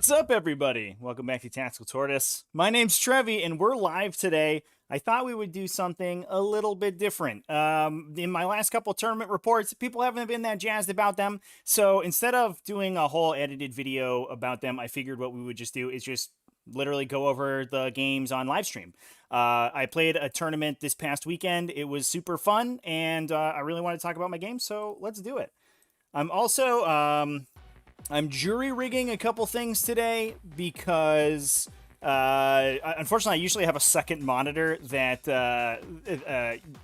What's up, everybody? Welcome back to Tactical Tortoise. My name's Trevi, and we're live today. I thought we would do something a little bit different. In my last couple tournament reports, people haven't been that jazzed about them. So instead of doing a whole edited video about them, I figured what we would just do is just literally go over the games on live stream. I played a tournament this past weekend. It was super fun, and I really want to talk about my game, so let's do it. I'm also I'm jury rigging a couple things today because unfortunately I usually have a second monitor that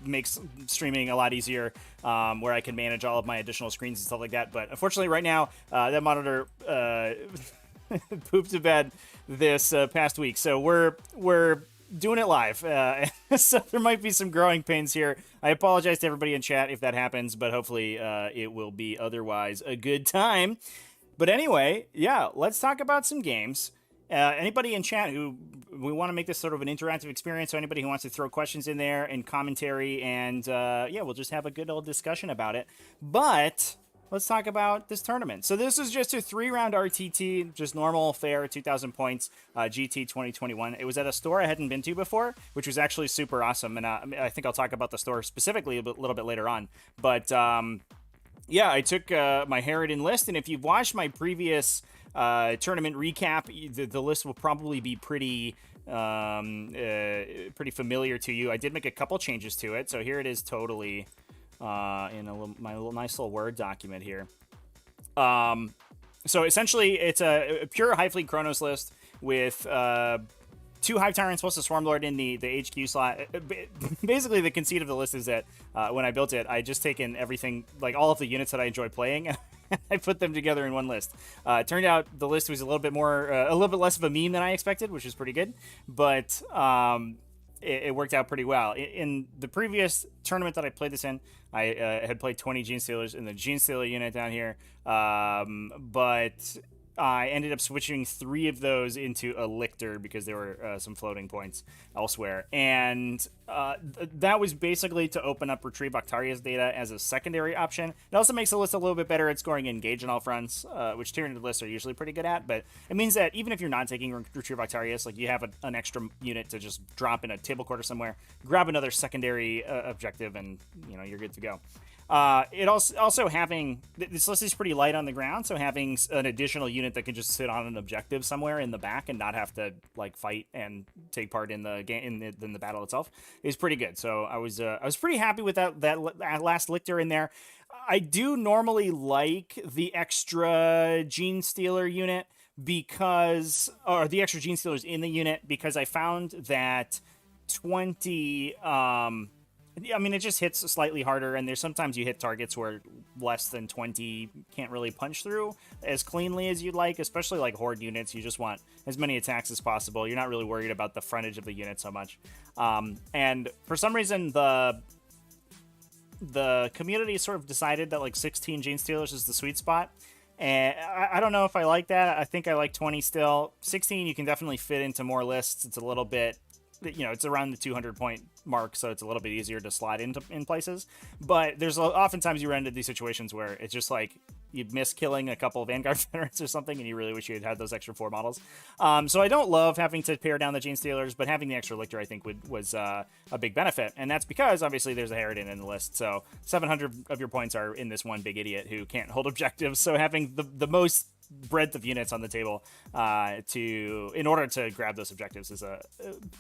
makes streaming a lot easier, where I can manage all of my additional screens and stuff like that. But unfortunately right now that monitor pooped to bed this past week, so we're doing it live. So there might be some growing pains here. I apologize to everybody in chat if that happens, but hopefully it will be otherwise a good time. But anyway, yeah, let's talk about some games. Anybody in chat who, we want to make this sort of an interactive experience, so anybody who wants to throw questions in there and commentary, and yeah, we'll just have a good old discussion about it. But let's talk about this tournament. So this is just a 3-round RTT, just normal, fair, 2,000 points, GT 2021. It was at a store I hadn't been to before, which was actually super awesome, and I think I'll talk about the store specifically a little bit later on. But yeah, I took my Harridan list, and if you've watched my previous tournament recap, the list will probably be pretty familiar to you. I did make a couple changes to it, so here it is totally in my little nice little Word document here. So essentially, it's a pure Hive Fleet Chronos list with 2 Hive Tyrants plus a Swarmlord in the HQ slot. Basically, the conceit of the list is that when I built it, I just taken everything, like all of the units that I enjoy playing, and I put them together in one list. It turned out the list was a little bit less of a meme than I expected, which is pretty good, but it worked out pretty well. In the previous tournament that I played this in, I had played 20 Gene Stealers in the Gene Stealer unit down here, but I ended up switching 3 of those into a Lictor because there were some floating points elsewhere. And that was basically to open up Retrieve Octaria's data as a secondary option. It also makes the list a little bit better at scoring Engage on all fronts, which Tyranid lists are usually pretty good at. But it means that even if you're not taking Retrieve Octarius, like you have an extra unit to just drop in a table quarter somewhere, grab another secondary objective, and you're good to go. It also having this list is pretty light on the ground, so having an additional unit that can just sit on an objective somewhere in the back and not have to like fight and take part in the game in the battle itself is pretty good. So I was pretty happy with that last Lictor in there. I do normally like the extra Gene Stealer unit or the extra Gene Stealers in the unit, because I found that 20 it just hits slightly harder, and there's sometimes you hit targets where less than 20 can't really punch through as cleanly as you'd like, especially like Horde units. You just want as many attacks as possible. You're not really worried about the frontage of the unit so much. And for some reason, the community sort of decided that like 16 Gene Stealers is the sweet spot. And I don't know if I like that. I think I like 20 still. 16 you can definitely fit into more lists. It's a little bit, it's around the 200 point mark, so it's a little bit easier to slide in places. But there's oftentimes you run into these situations where it's just like you'd miss killing a couple of Vanguard veterans or something, and you really wish you had those extra 4 models. So I don't love having to pare down the Gene Stealers, but having the extra Lictor I think was a big benefit, and that's because obviously there's a Harridan in the list, so 700 of your points are in this one big idiot who can't hold objectives. So having the most breadth of units on the table in order to grab those objectives is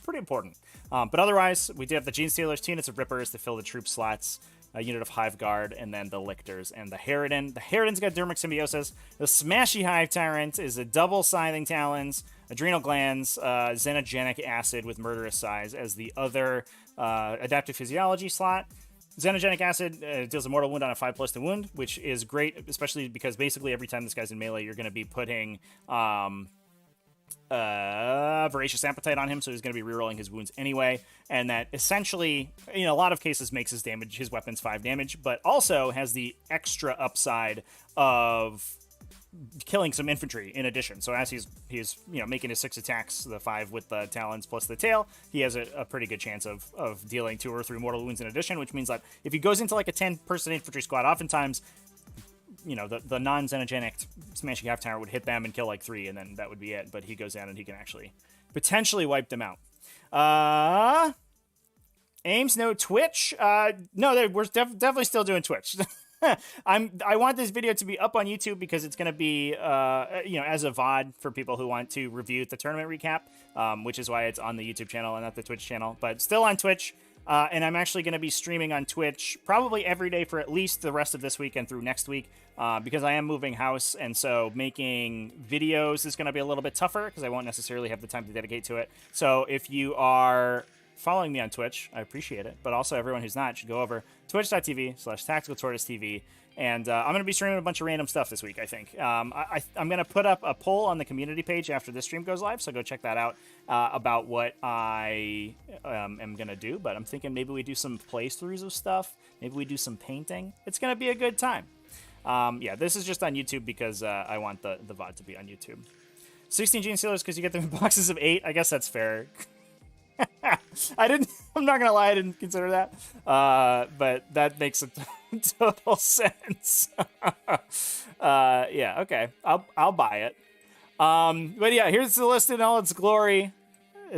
pretty important. But otherwise, we did have the Gene Stealers, 2 units of Rippers to fill the troop slots, a unit of Hive Guard, and then the Lictors and the Harridan. The Harridan's got Dermic Symbiosis. The Smashy Hive Tyrant is a double Scything Talons, Adrenal Glands, Xenogenic Acid with Murderous Size as the other Adaptive Physiology slot. Xenogenic Acid deals a mortal wound on a 5+ to wound, which is great, especially because basically every time this guy's in melee, you're going to be putting Voracious Appetite on him, so he's going to be rerolling his wounds anyway, and that essentially, in a lot of cases, makes his weapons 5 damage, but also has the extra upside of killing some infantry in addition. So as he's making his 6 attacks, the 5 with the talons plus the tail, he has a pretty good chance of dealing 2 or 3 mortal wounds in addition, which means that if he goes into like a 10-person infantry squad, oftentimes the non-xenogenic smashing half tyrant would hit them and kill like 3, and then that would be it. But he goes down and he can actually potentially wipe them out. Ames, no Twitch. No, we're definitely still doing Twitch. I want this video to be up on YouTube because it's going to be, as a VOD for people who want to review the tournament recap, which is why it's on the YouTube channel and not the Twitch channel, but still on Twitch. And I'm actually going to be streaming on Twitch probably every day for at least the rest of this week and through next week, because I am moving house, and so making videos is going to be a little bit tougher because I won't necessarily have the time to dedicate to it. So if you are following me on Twitch, I appreciate it, but also everyone who's not should go over twitch.tv/tacticaltortoisetv, and I'm going to be streaming a bunch of random stuff this week, I think. I'm going to put up a poll on the community page after this stream goes live, so go check that out, about what I am going to do, but I'm thinking maybe we do some playthroughs of stuff, maybe we do some painting. It's going to be a good time. This is just on YouTube because I want the VOD to be on YouTube. 16 Gene Stealers because you get them in boxes of 8. I guess that's fair. I'm not gonna lie, I didn't consider that, but that makes a total sense. Okay, I'll buy it. But yeah, here's the list in all its glory.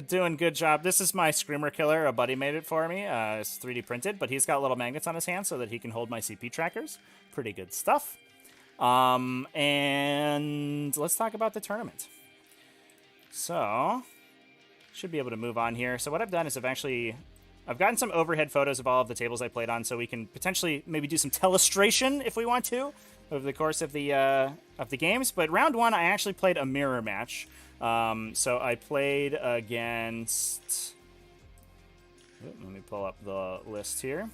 Doing good job. This is my Screamer Killer. A buddy made it for me. It's 3D printed, but he's got little magnets on his hand so that he can hold my CP trackers. Pretty good stuff. And let's talk about the tournament. So should be able to move on here. So what I've done is I've gotten some overhead photos of all of the tables I played on, so we can potentially maybe do some telestration if we want to over the course of the games. But round 1, I actually played a mirror match. So I played against. Let me pull up the list here.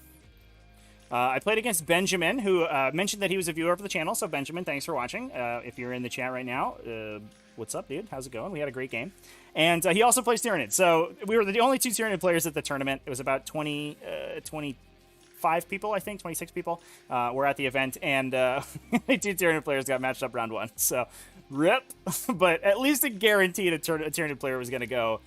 I played against Benjamin, who mentioned that he was a viewer of the channel. So Benjamin, thanks for watching. If you're in the chat right now, what's up, dude? How's it going? We had a great game. And he also plays Tyranid. So we were the only 2 Tyranid players at the tournament. It was about 25 people, I think, 26 people were at the event. And 2 Tyranid players got matched up round 1. So rip. But at least it guaranteed a Tyranid player was going to go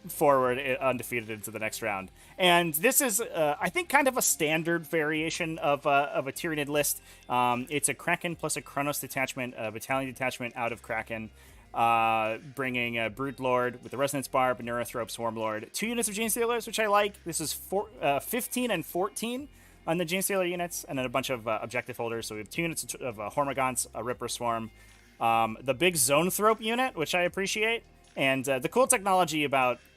forward undefeated into the next round. And this is, I think, kind of a standard variation of a Tyranid list. It's a Kraken plus a Kronos detachment, a Battalion detachment out of Kraken, bringing a Brute Lord with the Resonance Barb, a Neurothrope Swarmlord, 2 units of Gene Stealers, which I like. This is 15 and 14 on the Gene Stealer units, and then a bunch of objective holders. So we have 2 units of Hormagaunts, a Ripper Swarm, the big Zonethrope unit, which I appreciate. And the cool technology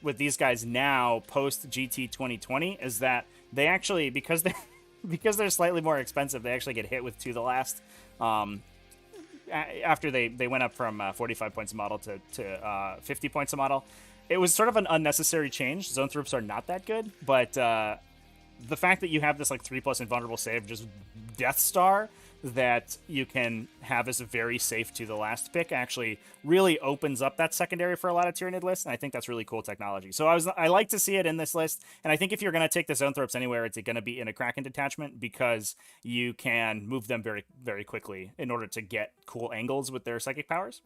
with these guys now post GT 2020 is that they actually, because they're slightly more expensive, they actually get hit with 2 the last. After they went up from 45 points a model to 50 points a model. It was sort of an unnecessary change. Zonethropes are not that good, but the fact that you have this like 3+ invulnerable save, just Death Star, that you can have as a very safe to the last pick actually really opens up that secondary for a lot of Tyranid lists, and I think that's really cool technology. So I like to see it in this list, and I think if you're going to take the Zoanthropes anywhere, it's going to be in a Kraken detachment because you can move them very, very quickly in order to get cool angles with their psychic powers.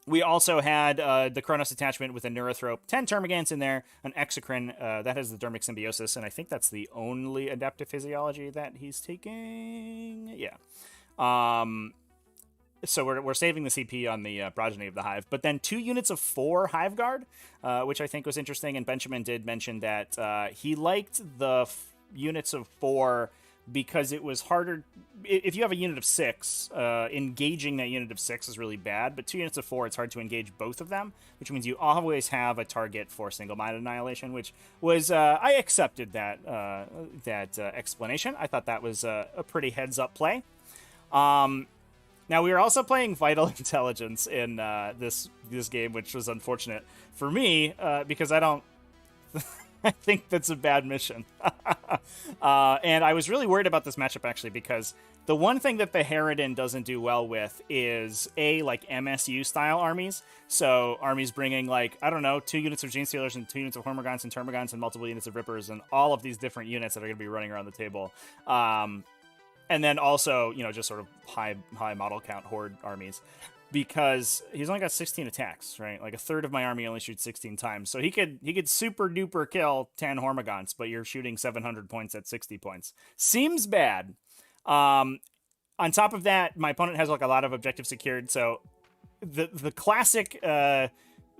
We also had the Kronos attachment with a Neurothrope, 10 Termagants in there, an Exocrine that has the Dermic Symbiosis, and I think that's the only Adaptive Physiology that he's taking. Yeah. So we're saving the CP on the Progeny of the Hive. But then 2 units of 4 Hive Guard, which I think was interesting, and Benjamin did mention that he liked the units of 4 because it was harder. If you have a unit of 6, engaging that unit of 6 is really bad, but 2 units of 4, it's hard to engage both of them, which means you always have a target for single-minded annihilation, which was, I accepted that explanation. I thought that was a pretty heads-up play. Now, we were also playing Vital Intelligence in this game, which was unfortunate for me, because I don't... I think that's a bad mission. And I was really worried about this matchup, actually, because the one thing that the Harridan doesn't do well with is, like, MSU-style armies. So armies bringing, like, I don't know, 2 units of Gene Stealers and 2 units of Hormagaunts and Termagants and multiple units of Rippers and all of these different units that are going to be running around the table. And then also, just sort of high model count horde armies. Because he's only got 16 attacks, right? Like a third of my army only shoots 16 times. So he could super duper kill 10 Hormagaunts, but you're shooting 700 points at 60 points. Seems bad. On top of that, my opponent has like a lot of objectives secured, so the classic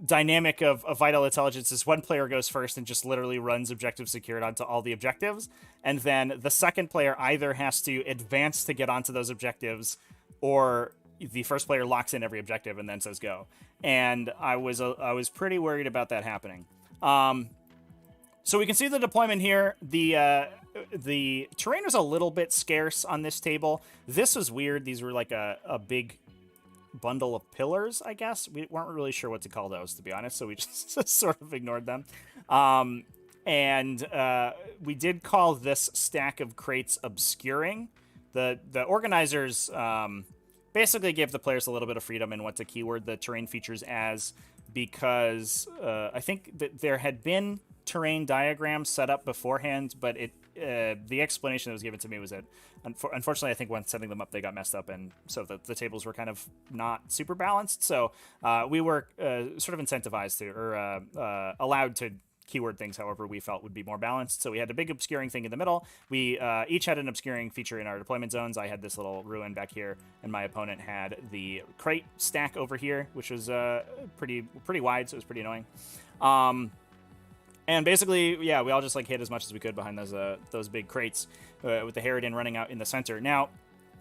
dynamic of vital intelligence is one player goes first and just literally runs objective secured onto all the objectives, and then the second player either has to advance to get onto those objectives, or the first player locks in every objective and then says go. And I was pretty worried about that happening. So we can see the deployment here. The terrain was a little bit scarce on this table. This was weird. These were like a big bundle of pillars, I guess. We weren't really sure what to call those, to be honest, so we just sort of ignored them. And we did call this stack of crates obscuring. The organizers basically gave the players a little bit of freedom in what to keyword the terrain features as, because I think that there had been terrain diagrams set up beforehand, but the explanation that was given to me was that unfortunately, I think when setting them up, they got messed up, and so the tables were kind of not super balanced. So we were sort of incentivized to, or allowed to, keyword things however we felt would be more balanced. So we had a big obscuring thing in the middle. We each had an obscuring feature in our deployment zones. I had this little ruin back here, and my opponent had the crate stack over here, which was pretty wide, so it was pretty annoying. And basically, yeah, we all just like hit as much as we could behind those big crates with the Harridan running out in the center. Now,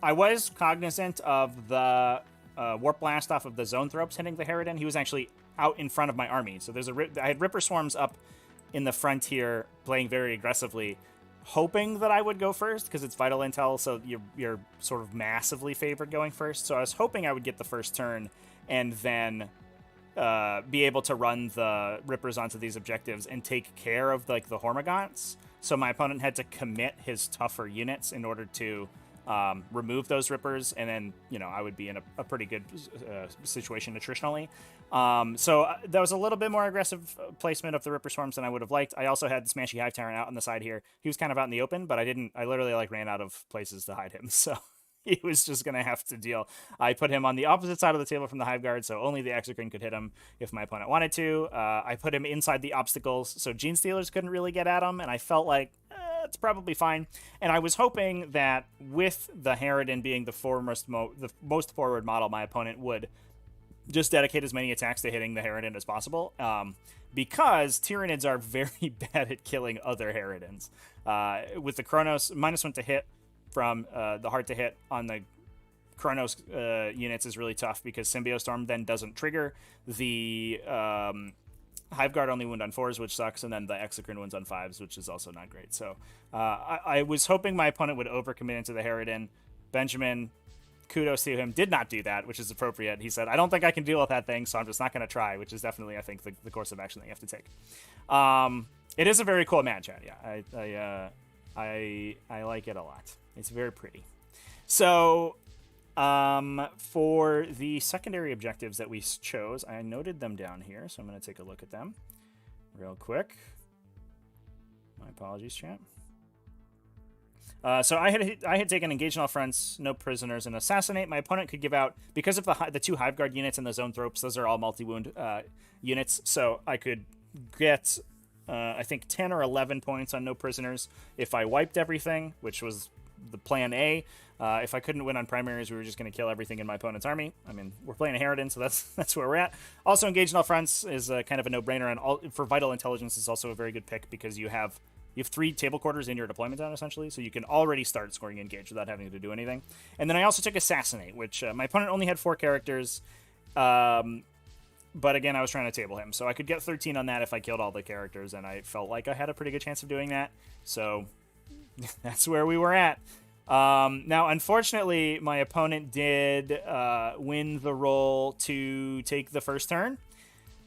I was cognizant of the warp blast off of the zone thropes hitting the Harridan. He was actually out in front of my army. So I had Ripper Swarms up in the front here, playing very aggressively, hoping that I would go first because it's vital intel, so you're sort of massively favored going first. So I was hoping I would get the first turn and then be able to run the Rippers onto these objectives and take care of like the Hormagaunts. So my opponent had to commit his tougher units in order to remove those Rippers, and then I would be in a pretty good situation attritionally. So that was a little bit more aggressive placement of the Ripper Swarms than I would have liked. I also had the Smashy Hive Tyrant out on the side here. He was kind of out in the open, but I literally like ran out of places to hide him, so he was just going to have to deal. I put him on the opposite side of the table from the Hive Guard, so only the Exocrine could hit him if my opponent wanted to. I put him inside the obstacles, so Gene Stealers couldn't really get at him, and I felt like it's probably fine. And I was hoping that with the Harridan being the most forward model, my opponent would just dedicate as many attacks to hitting the Harridan as possible, because Tyranids are very bad at killing other Harridans. With the Chronos, -1 to hit from the hard to hit on the Chronos units is really tough, because Symbiostorm then doesn't trigger. The Hive Guard only wound on 4s, which sucks, and then the Exocrine wounds on 5s, which is also not great. So I was hoping my opponent would overcommit into the Harridan. Benjamin, kudos to him, did not do that, which is appropriate. He said, I don't think I can deal with that thing, so I'm just not going to try, which is definitely, I think, the course of action that you have to take. It is a very cool match, yeah. I like it a lot. It's very pretty. So for the secondary objectives that we chose, I noted them down here, so I'm going to take a look at them real quick. My apologies, chat. So I had taken Engage in all fronts, no prisoners, and Assassinate. My opponent could give out, because of the 2 Hive Guard units and the Zone Thropes, those are all multi-wound units, so I could get, I think, 10 or 11 points on no prisoners if I wiped everything, which was the plan A. If I couldn't win on primaries, we were just going to kill everything in my opponent's army. I mean, we're playing a Harridan, so that's where we're at. Also, Engage in all fronts is kind of a no-brainer, and for Vital Intelligence is also a very good pick, because you have 3 table quarters in your deployment zone, essentially, so you can already start scoring Engage without having to do anything. And then I also took Assassinate, which my opponent only had 4 characters, but again, I was trying to table him, so I could get 13 on that if I killed all the characters, and I felt like I had a pretty good chance of doing that, so that's where we were at. Now, unfortunately, my opponent did win the roll to take the first turn,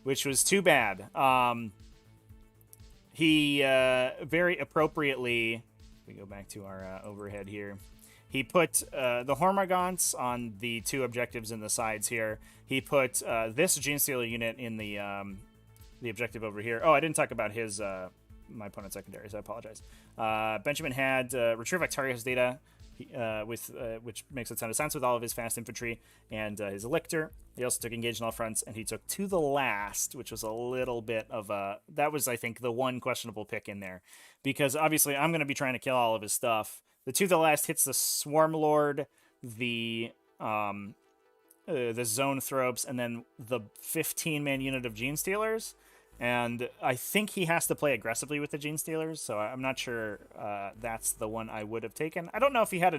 which was too bad. He very appropriately, we go back to our overhead here, he put the Hormagaunts on the 2 objectives in the sides here. He put this Gene Stealer unit in the objective over here. Oh, I didn't talk about his my opponent's secondaries. I apologize. Benjamin had Retrieve Victorious data, which makes a ton of sense with all of his fast infantry and his Lictor. He also took Engage in all fronts, and he took To the Last, which was a little bit of a... That was, I think, the one questionable pick in there. Because, obviously, I'm going to be trying to kill all of his stuff, The To the Last hits the Swarm Lord, the Zoanthropes, and then the 15-man unit of Gene Stealers. And I think he has to play aggressively with the Gene Stealers, so I'm not sure that's the one I would have taken. I don't know if he had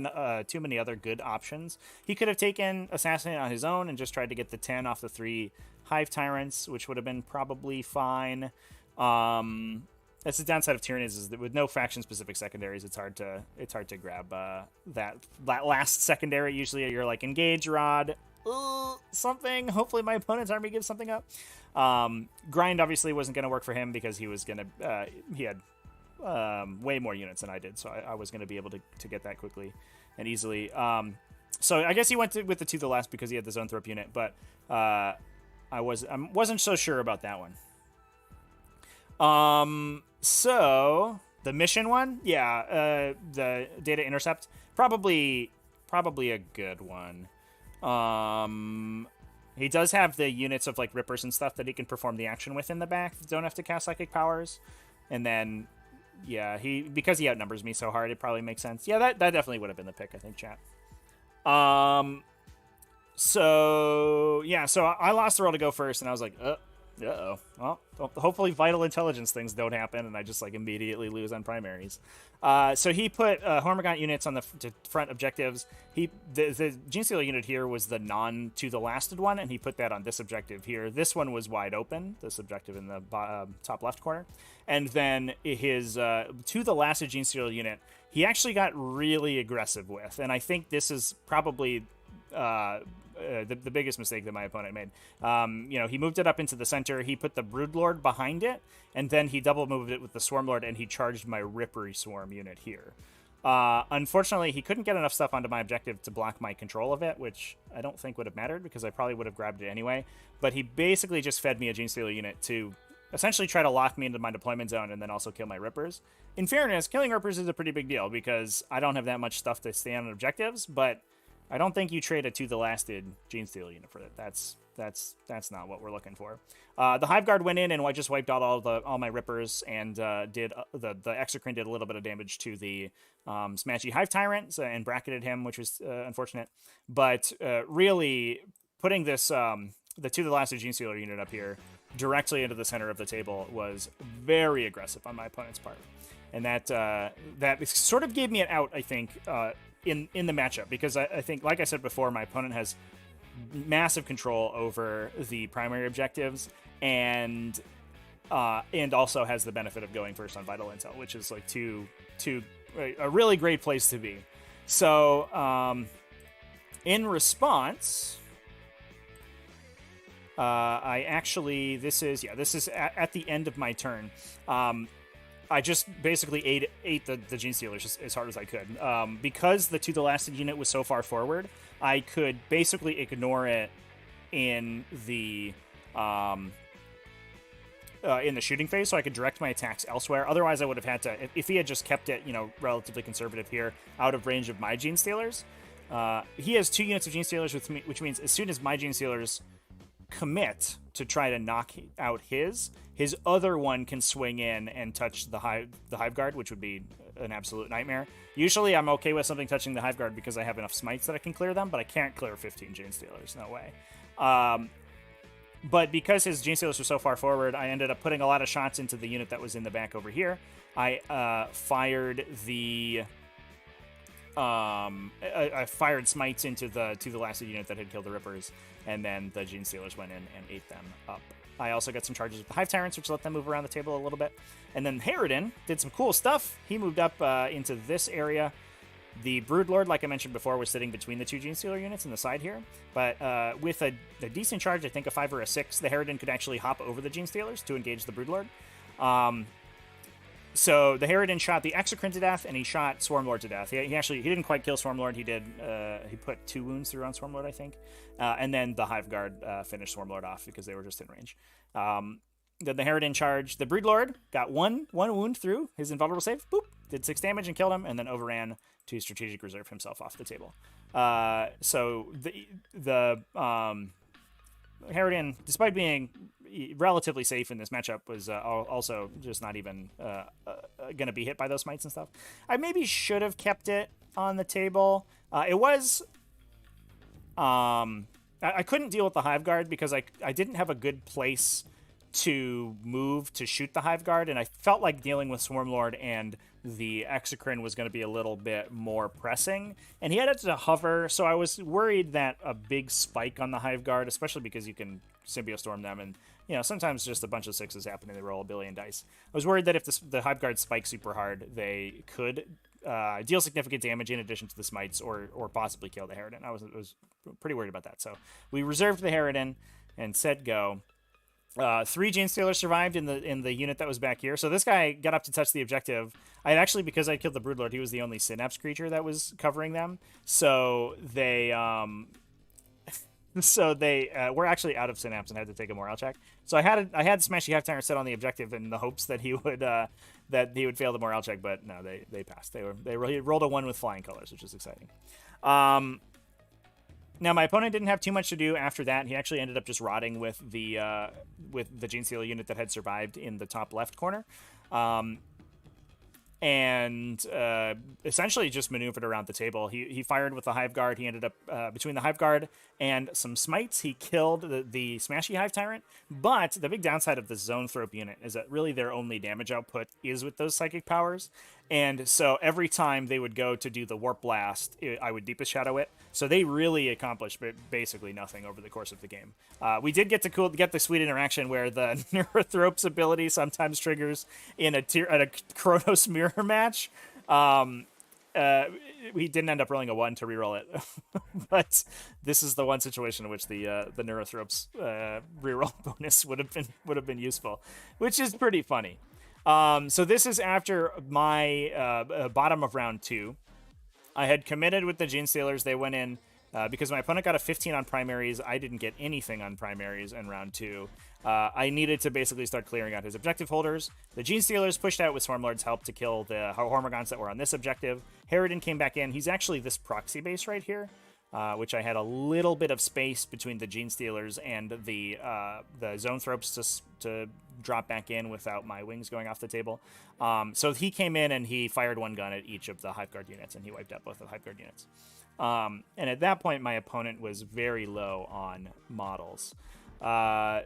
too many other good options. He could have taken Assassinate on his own and just tried to get the 10 off the 3 Hive Tyrants, which would have been probably fine. That's the downside of Tyranids, is that with no faction-specific secondaries, it's hard to grab that last secondary. Usually you're like, engage, Rod, something. Hopefully my opponent's army gives something up. Grind obviously wasn't going to work for him because he had way more units than I did, so I was going to be able to get that quickly and easily. So I guess he went with the To the Last because he had the Zoanthrope unit, but I wasn't so sure about that one. So the mission one, yeah, the data intercept, probably a good one. He does have the units of like rippers and stuff that he can perform the action with in the back. Don't have to cast psychic powers, and then yeah, because he outnumbers me so hard, it probably makes sense. Yeah, that definitely would have been the pick, I think, chat. So yeah, so I lost the roll to go first, and I was like, uh-oh. Well, hopefully vital intelligence things don't happen, and I just like immediately lose on primaries. So he put Hormigaunt units on the front objectives. The Gene Stealer unit here was the To the Lasted one, and he put that on this objective here. This one was wide open, this objective in the top left corner. And then his To the Lasted Gene Stealer unit, he actually got really aggressive with, and I think this is probably the biggest mistake that my opponent made. He moved it up into the center. He put the Broodlord behind it, and then he double moved it with the Swarmlord, and he charged my Rippery Swarm unit here. Unfortunately, he couldn't get enough stuff onto my objective to block my control of it, which I don't think would have mattered because I probably would have grabbed it anyway. But he basically just fed me a Gene Stealer unit to essentially try to lock me into my deployment zone and then also kill my Rippers. In fairness, killing Rippers is a pretty big deal because I don't have that much stuff to stay on objectives, but I don't think you trade a To the Lasted Gene Stealer unit for it. That's not what we're looking for. The Hive Guard went in and I just wiped out all my Rippers and did the Exocrine did a little bit of damage to the Smashy Hive Tyrant and bracketed him, which was unfortunate. But really putting this the To the Lasted Gene Stealer unit up here directly into the center of the table was very aggressive on my opponent's part, and that sort of gave me an out, I think. In the matchup, because I think, like I said before, my opponent has massive control over the primary objectives and also has the benefit of going first on Vital Intel, which is like a really great place to be. So in response, I actually this is at the end of my turn. I just basically ate the Gene Stealers as hard as I could. Because the To the Lasted unit was so far forward, I could basically ignore it in the shooting phase, so I could direct my attacks elsewhere. Otherwise, I would have had to, if he had just kept it, relatively conservative here, out of range of my Gene Stealers. He has 2 units of Gene Stealers with me, which means as soon as my Gene Stealers commit to try to knock out his other one can swing in and touch the Hive Guard, which would be an absolute nightmare. Usually I'm okay with something touching the Hive Guard because I have enough smites that I can clear them, but I can't clear 15 Gene Stealers, no way. But because his Gene Stealers were so far forward, I ended up putting a lot of shots into the unit that was in the back over here. I fired I fired smites into the Lasted unit that had killed the Rippers, and then the Gene Stealers went in and ate them up. I also got some charges with the Hive Tyrants, which let them move around the table a little bit. And then Harridan did some cool stuff. He moved up into this area. The Broodlord, like I mentioned before, was sitting between the 2 Gene Stealer units in the side here. But with a decent charge, I think a 5 or a 6, the Harridan could actually hop over the Gene Stealers to engage the Broodlord. So the Harridan shot the Exocrine to death, and he shot Swarmlord to death. He didn't quite kill Swarmlord. He put 2 wounds through on Swarmlord, I think. And then the Hive Guard finished Swarmlord off because they were just in range. Then the Harridan charged. The Broodlord got one wound through his invulnerable save. Boop, did 6 damage and killed him, and then overran to strategic reserve himself off the table. So the Harridan, despite being relatively safe in this matchup was also just not even going to be hit by those smites and stuff. I maybe should have kept it on the table. It was... I couldn't deal with the Hive Guard because I didn't have a good place to move to shoot the Hive Guard, and I felt like dealing with Swarmlord and the Exocrine was going to be a little bit more pressing, and he had to hover, so I was worried that a big spike on the Hive Guard, especially because you can Symbiostorm them, and sometimes just a bunch of 6s happen and they roll a billion dice. I was worried that if the Hive Guard spiked super hard, they could deal significant damage in addition to the smites, or possibly kill the Harridan. I was pretty worried about that, so we reserved the Harridan and said go. 3 Genestealers survived in the unit that was back here. So this guy got up to touch the objective. I had actually, because I killed the Broodlord, he was the only Synapse creature that was covering them. So they were actually out of Synapse and had to take a morale check. So I had Smashy Hive Tyrant set on the objective in the hopes that he would fail the morale check, but no, they passed. They rolled a 1 with flying colors, which is exciting. Now, my opponent didn't have too much to do after that. He actually ended up just rotting with the Genestealer unit that had survived in the top left corner. And essentially just maneuvered around the table. He fired with the Hive Guard. He ended up, between the Hive Guard and some smites, he killed the Smashy Hive Tyrant. But the big downside of the Zoanthrope unit is that really their only damage output is with those psychic powers. And so every time they would go to do the Warp Blast, I would Deepest Shadow it. So they really accomplished basically nothing over the course of the game. We did get the sweet interaction where the Neurothrope's ability sometimes triggers in a Chronos Mirror match. We didn't end up rolling a 1 to reroll it, but this is the one situation in which the Neurothrope's reroll bonus would have been useful, which is pretty funny. So this is after my bottom of round 2. I had committed with the Genestealers. They went in because my opponent got a 15 on primaries. I didn't get anything on primaries in round 2. I needed to basically start clearing out his objective holders. The Genestealers pushed out with Swarmlord's help to kill the Hormigons that were on this objective. Harridan came back in. He's actually this proxy base right here, which I had a little bit of space between the Genestealers and the Zoanthropes to drop back in without my wings going off the table. So he came in and he fired 1 gun at each of the Hive Guard units, and he wiped out both of the Hive Guard units. And at that point, my opponent was very low on models. I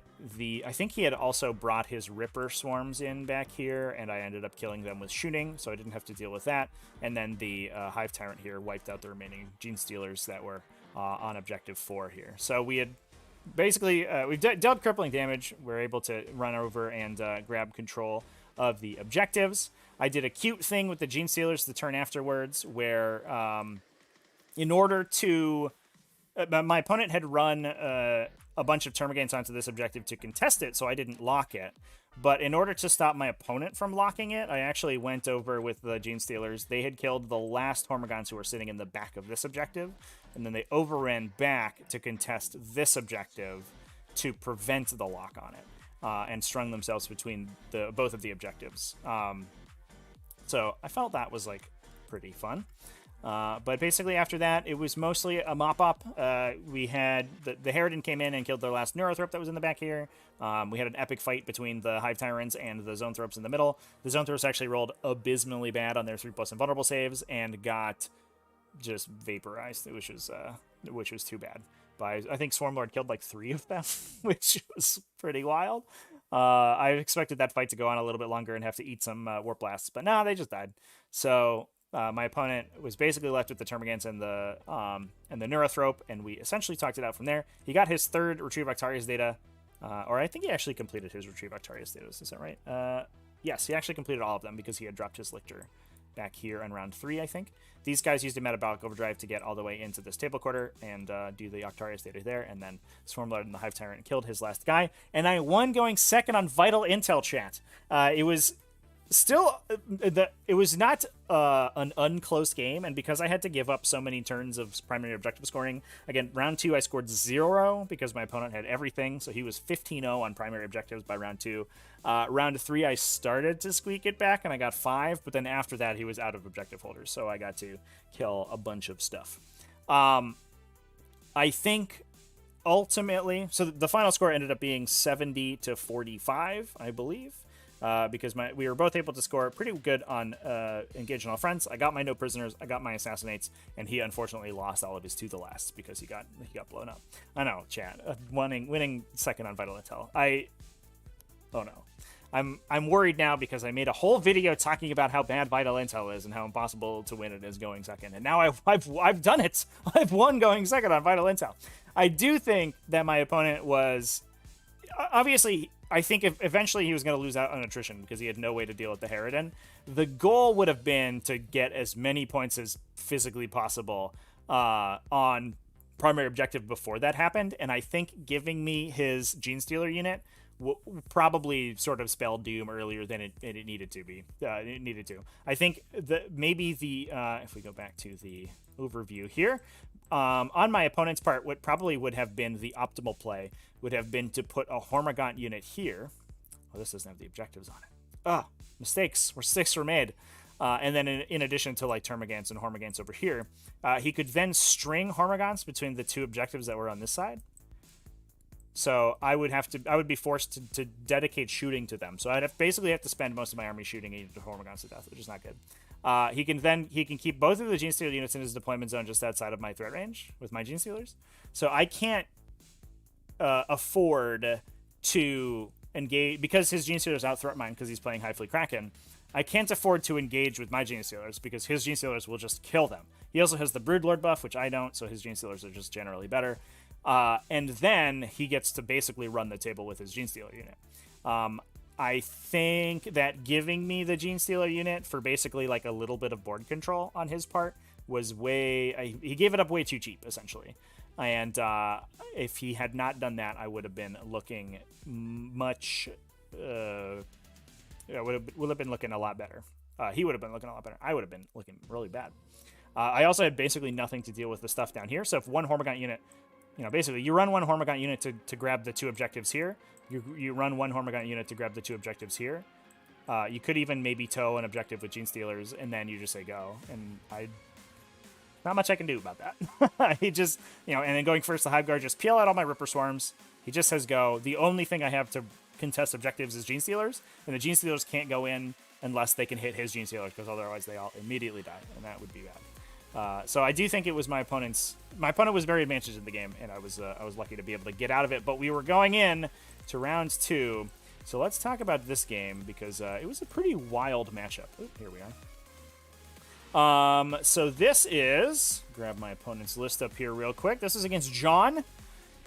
think he had also brought his Ripper Swarms in back here, and I ended up killing them with shooting, so I didn't have to deal with that. And then the Hive Tyrant here wiped out the remaining Genestealers that were on objective 4 here. So we had basically we've dealt crippling damage. We're able to run over and grab control of the objectives. I did a cute thing with the Genestealers the turn afterwards, where in order to my opponent had run a bunch of Termagants onto this objective to contest it, so I didn't lock it. But in order to stop my opponent from locking it, I actually went over with the Genestealers. They had killed the last Hormigons who were sitting in the back of this objective, and then they overran back to contest this objective to prevent the lock on it, and strung themselves between both of the objectives. So I felt that was like pretty fun. But basically after that, it was mostly a mop-up. We had the Harridan came in and killed their last Neurothrope that was in the back here. We had an epic fight between the Hive Tyrants and the Zoanthropes in the middle. The Zoanthropes actually rolled abysmally bad on their 3+ invulnerable saves and got just vaporized, which was too bad. I think Swarmlord killed like 3 of them, which was pretty wild. I expected that fight to go on a little bit longer and have to eat some Warp Blasts, but no, they just died. So my opponent was basically left with the Termagants and the Neurothrope, and we essentially talked it out from there. He got his 3rd Retrieve Octarius data, or I think he actually completed his Retrieve Octarius data. Is that right? Yes, he actually completed all of them because he had dropped his Lictor back here on round 3, I think. These guys used a Metabolic Overdrive to get all the way into this table quarter and do the Octarius data there, and then Swarmlord and the Hive Tyrant killed his last guy, and I won going second on Vital Intel chat. It was still, it was not an unclose game, and because I had to give up so many turns of primary objective scoring, again, round 2 I scored 0 because my opponent had everything, so he was 15-0 on primary objectives by round 2. Round 3 I started to squeak it back, and I got 5, but then after that he was out of objective holders, so I got to kill a bunch of stuff. I think ultimately, so the final score ended up being 70 to 45, I believe, because we were both able to score pretty good on engage on all fronts. I got my no prisoners, I got my assassinates, and he unfortunately lost all of his to the last because he got blown up. I know, chat. Winning second on Vital Intel. Oh no. I'm worried now because I made a whole video talking about how bad Vital Intel is and how impossible to win it is going second. And now I've done it. I've won going second on Vital Intel. I do think that my opponent was obviously. I think if eventually he was going to lose out on attrition because he had no way to deal with the Harridan. The goal would have been to get as many points as physically possible on primary objective before that happened. And I think giving me his Gene Stealer unit probably sort of spelled doom earlier than it needed to be. It needed to. I think that maybe if we go back to the overview here, on my opponent's part, what probably would have been the optimal play would have been to put a Hormagaunt unit here. Oh, this doesn't have the objectives on it. Mistakes. Mistakes were made. And then in addition to like Termagants and Hormagaunts over here, he could then string Hormagaunts between the two objectives that were on this side. So I would be forced to dedicate shooting to them. So I'd basically have to spend most of my army shooting the Hormagaunts to death, which is not good. He can keep both of the Gene Stealer units in his deployment zone just outside of my threat range with my Gene Stealers. So I can't afford to engage because his Gene Stealers out threat mine because he's playing High Fleet Kraken. I can't afford to engage with my Gene Stealers because his Gene Stealers will just kill them. He also has the Broodlord buff, which I don't, so his Gene Stealers are just generally better. And then he gets to basically run the table with his Gene Stealer unit. I think that giving me the Gene Stealer unit for basically like a little bit of board control on his part was he gave it up way too cheap, essentially. And if he had not done that, I would have been looking much... would have been looking a lot better. He would have been looking a lot better. I would have been looking really bad. I also had basically nothing to deal with the stuff down here. So if one Hormagaunt unit... basically, you run one Hormagaunt unit to grab the two objectives here. You run one Hormagaunt unit to grab the two objectives here. You could even maybe tow an objective with Gene Stealers, and then you just say go. And not much I can do about that. He just, and then going first to Hive Guard, just peel out all my Ripper Swarms. He just says go. The only thing I have to contest objectives is Gene Stealers, and the Gene Stealers can't go in unless they can hit his Gene Stealers, because otherwise they all immediately die, and that would be bad. So I do think it was my opponent's. My opponent was very advantaged in the game, and I was lucky to be able to get out of it. But we were going in to round 2, so let's talk about this game because it was a pretty wild matchup. Oop, here we are. So this is grab my opponent's list up here real quick. This is against John,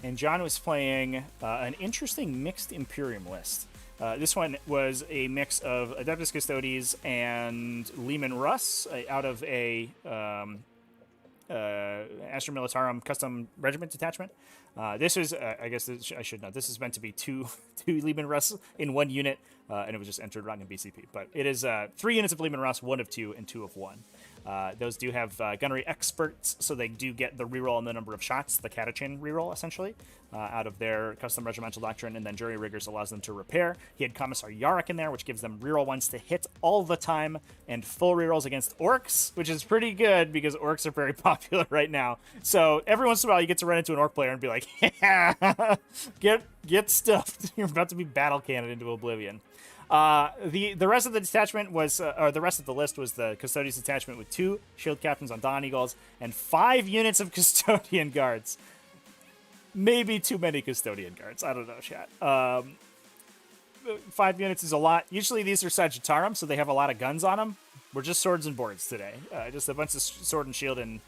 and John was playing an interesting mixed Imperium list. This one was a mix of Adeptus Custodes and Leman Russ out of a Astra Militarum custom regiment detachment. This is, I guess I should know, this is meant to be two Leman Russ in one unit, and it was just entered wrong in BCP. But it is 3 units of Leman Russ, 1 of 2, and 2 of 1. Those do have gunnery experts, so they do get the reroll on the number of shots, the Catachin reroll, essentially, out of their custom regimental doctrine, and then Jury Riggers allows them to repair. He had Commissar Yarrick in there, which gives them reroll 1s to hit all the time, and full rerolls against Orcs, which is pretty good, because Orcs are very popular right now. So every once in a while, you get to run into an Orc player and be like, yeah, get stuffed. You're about to be battle cannoned into oblivion. The rest of the detachment was, or the rest of the list was the Custodians detachment with 2 Shield Captains on Dawn Eagles and 5 units of Custodian Guards. Maybe too many Custodian Guards. I don't know, chat. 5 units is a lot. Usually these are Sagittarum, so they have a lot of guns on them. We're just swords and boards today. Just a bunch of sword and shield and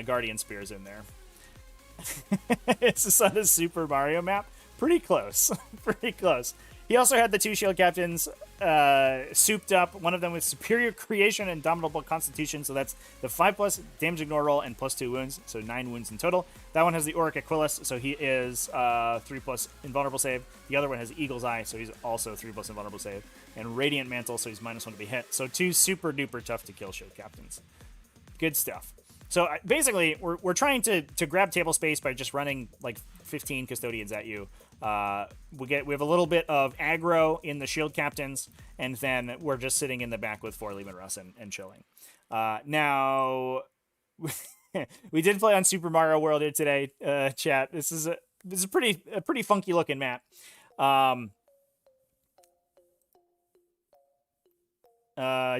Guardian Spears in there. It's on a Super Mario map. Pretty close. Pretty close. He also had the 2 Shield Captains souped up. One of them with Superior Creation and Indomitable Constitution. So that's the 5+ damage ignore roll and +2 wounds. So 9 wounds in total. That one has the Auric Aquilus. So he is 3+ invulnerable save. The other one has Eagle's Eye. So he's also 3+ invulnerable save. And Radiant Mantle. So he's -1 to be hit. So 2 super duper tough to kill Shield Captains. Good stuff. So basically, we're trying to grab table space by just running like 15 Custodians at you. We have a little bit of aggro in the Shield Captains, and then we're just sitting in the back with 4 Leman Russ and chilling. Now, We did play on Super Mario World here today, chat. This is a pretty funky looking map. I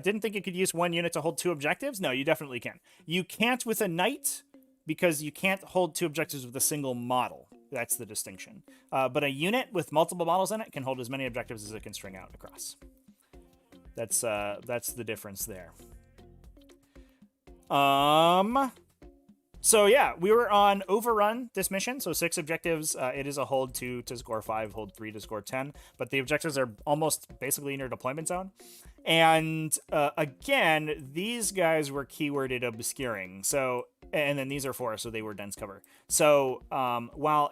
didn't think you could use one unit to hold 2 objectives. No, you definitely can. You can't with a knight because you can't hold 2 objectives with a single model. That's the distinction. But a unit with multiple models in it can hold as many objectives as it can string out across. That's the difference there. So yeah, we were on Overrun this mission, so 6 objectives. It is a hold 2 to score 5, hold 3 to score 10, but the objectives are almost basically in your deployment zone. And again, these guys were keyworded obscuring, so, and then these are forests, so they were dense cover. So while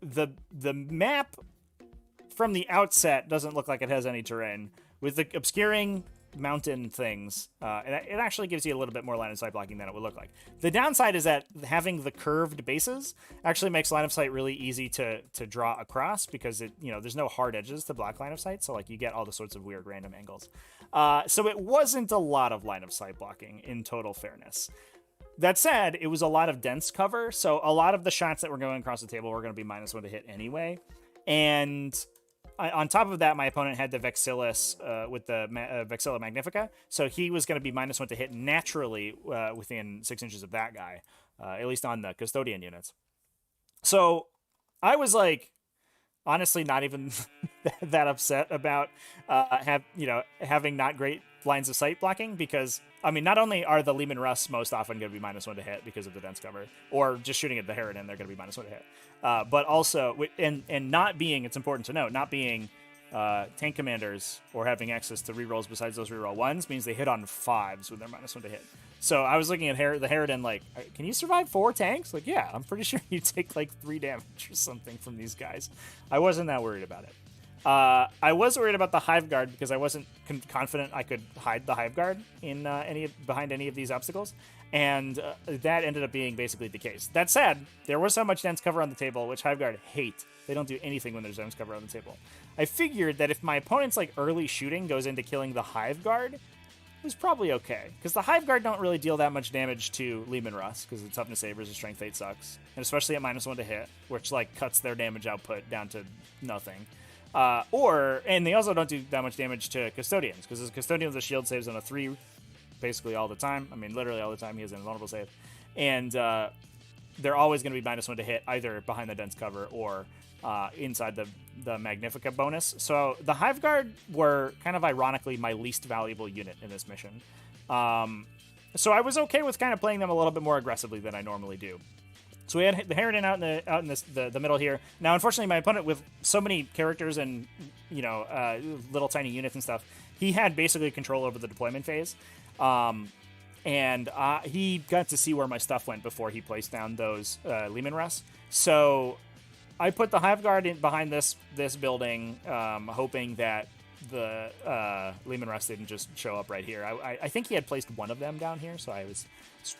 the map from the outset doesn't look like it has any terrain, with the obscuring mountain things, it actually gives you a little bit more line of sight blocking than it would look like. The downside is that having the curved bases actually makes line of sight really easy to draw across, because there's no hard edges to block line of sight, so like you get all the sorts of weird random angles. So it wasn't a lot of line of sight blocking in total fairness. That said, it was a lot of dense cover, so a lot of the shots that were going across the table were going to be -1 to hit anyway. And on top of that, my opponent had the Vexillus with the Vexilla Magnifica, so he was going to be -1 to hit naturally within 6 inches of that guy, at least on the custodian units. So I was like, honestly, not even that upset about having not great lines of sight blocking, because I mean, not only are the Lehman Russ most often going to be -1 to hit because of the dense cover, or just shooting at the Harridan, they're going to be -1 to hit. But also, and not being, it's important to note, not being tank commanders or having access to rerolls besides those reroll 1s means they hit on 5s when they're -1 to hit. So I was looking at the Harridan like, can you survive 4 tanks? Like, yeah, I'm pretty sure you take like 3 damage or something from these guys. I wasn't that worried about it. I was worried about the Hive Guard because I wasn't confident I could hide the Hive Guard in behind any of these obstacles, and that ended up being basically the case. That said, there was so much dense cover on the table, which Hive Guard hate. They don't do anything when there's dense cover on the table. I figured that if my opponent's like early shooting goes into killing the Hive Guard, it was probably okay, because the Hive Guard don't really deal that much damage to Lehman Russ because the toughness savers and strength 8 sucks, and especially at -1 to hit, which like cuts their damage output down to nothing. And they also don't do that much damage to Custodians, because as Custodians, the shield saves on a 3 basically all the time. I mean, literally all the time he has an invulnerable save. And they're always going to be -1 to hit, either behind the dense cover or inside the Magnifica bonus. So the Hive Guard were kind of ironically my least valuable unit in this mission. So I was okay with kind of playing them a little bit more aggressively than I normally do. So we had the Harridan out in the middle here. Now, unfortunately, my opponent, with so many characters and little tiny units and stuff, he had basically control over the deployment phase, and he got to see where my stuff went before he placed down those Lehman Russ. So I put the Hive Guard behind this building, hoping that the Lehman Russ didn't just show up right here. I think he had placed one of them down here, so I was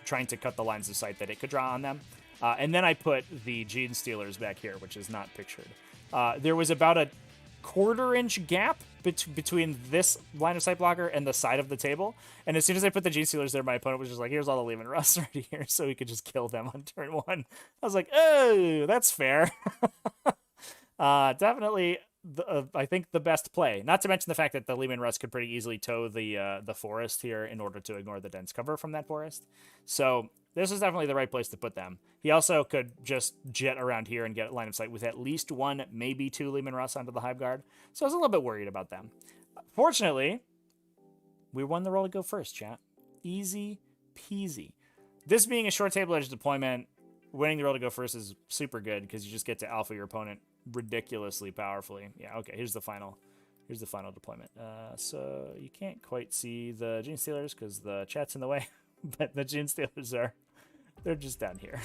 trying to cut the lines of sight that it could draw on them. And then I put the Gene Stealers back here, which is not pictured. There was about a 1/4 inch gap between this line of sight blocker and the side of the table. And as soon as I put the Gene Stealers there, my opponent was just like, here's all the Lehman Russ right here, so we could just kill them on turn 1. I was like, oh, that's fair. Definitely, I think the best play. Not to mention the fact that the Lehman Russ could pretty easily tow the forest here in order to ignore the dense cover from that forest. So this is definitely the right place to put them. He also could just jet around here and get line of sight with at least 1, maybe 2 Lehman Russ onto the Hive Guard. So I was a little bit worried about them. Fortunately, we won the roll to go first, chat. Easy peasy. This being a short table edge deployment, winning the roll to go first is super good because you just get to alpha your opponent ridiculously powerfully. Yeah, okay, here's the final deployment. So you can't quite see the Gene Stealers because the chat's in the way, but the Gene Stealers they're just down here.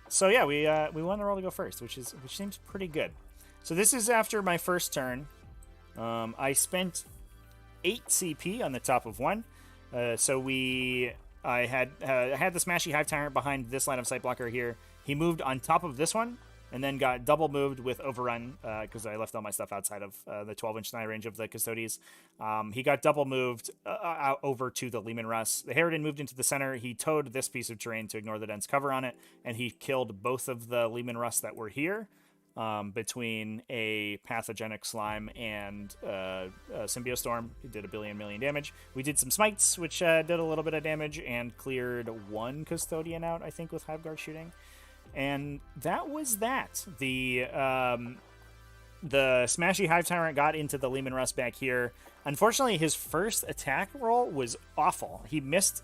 So yeah, we won the roll to go first, which seems pretty good. So this is after my first turn. I spent 8 CP on the top of 1. So I had the Smashy Hive Tyrant behind this line of sight blocker here. He moved on top of this one, and then got double moved with Overrun because I left all my stuff outside of the 12-inch nigh range of the Custodes. He got double moved out over to the Leman Russ. The Harridan moved into the center. He towed this piece of terrain to ignore the dense cover on it, and he killed both of the Leman Russ that were here. Between a pathogenic slime and a Symbiostorm. He did a million damage. We did some smites, which did a little bit of damage, and cleared one Custodian out, I think, with Hiveguard shooting. And that was that. The Smashy Hive Tyrant got into the Leman Russ back here. Unfortunately, his first attack roll was awful. He missed...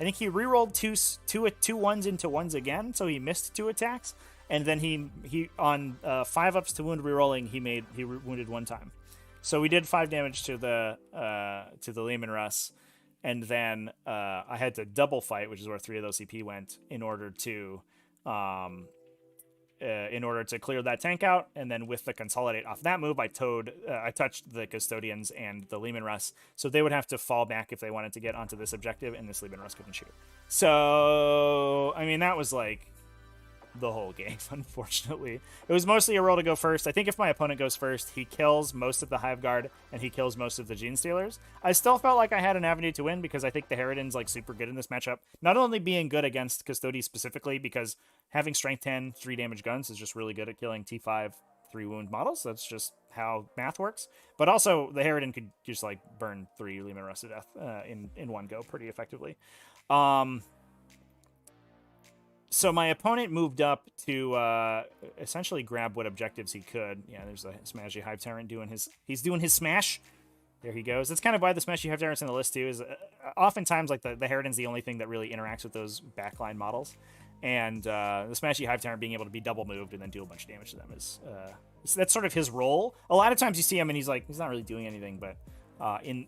I think he rerolled two ones into ones again, so he missed 2 attacks. And then he on 5-ups to wound rerolling, he wounded 1 time. So we did 5 damage to the Leman Russ, and then I had to double fight, which is where 3 of those CP went, in order to clear that tank out. And then with the consolidate off that move, I touched the Custodians and the Leman Russ, so they would have to fall back if they wanted to get onto this objective, and this Leman Russ couldn't shoot. So I mean, that was like the whole game, unfortunately. It was mostly a roll to go first. I think if my opponent goes first, he kills most of the Hive Guard and he kills most of the Gene Stealers. I still felt like I had an avenue to win because I think the Harridan's like super good in this matchup. Not only being good against Custodes specifically, because having strength 10, 3 damage guns is just really good at killing T5 3 wound models. That's just how math works. But also the Harridan could just like burn 3 Leman Russ to death in one go pretty effectively. So my opponent moved up to essentially grab what objectives he could. Yeah, there's a Smashy Hive Tyrant doing his smash. There he goes. That's kind of why the Smashy Hive Tyrant's in the list too, is oftentimes like the Harridan's the only thing that really interacts with those backline models. And the Smashy Hive Tyrant being able to be double moved and then do a bunch of damage to them is that's sort of his role. A lot of times you see him and he's not really doing anything, but in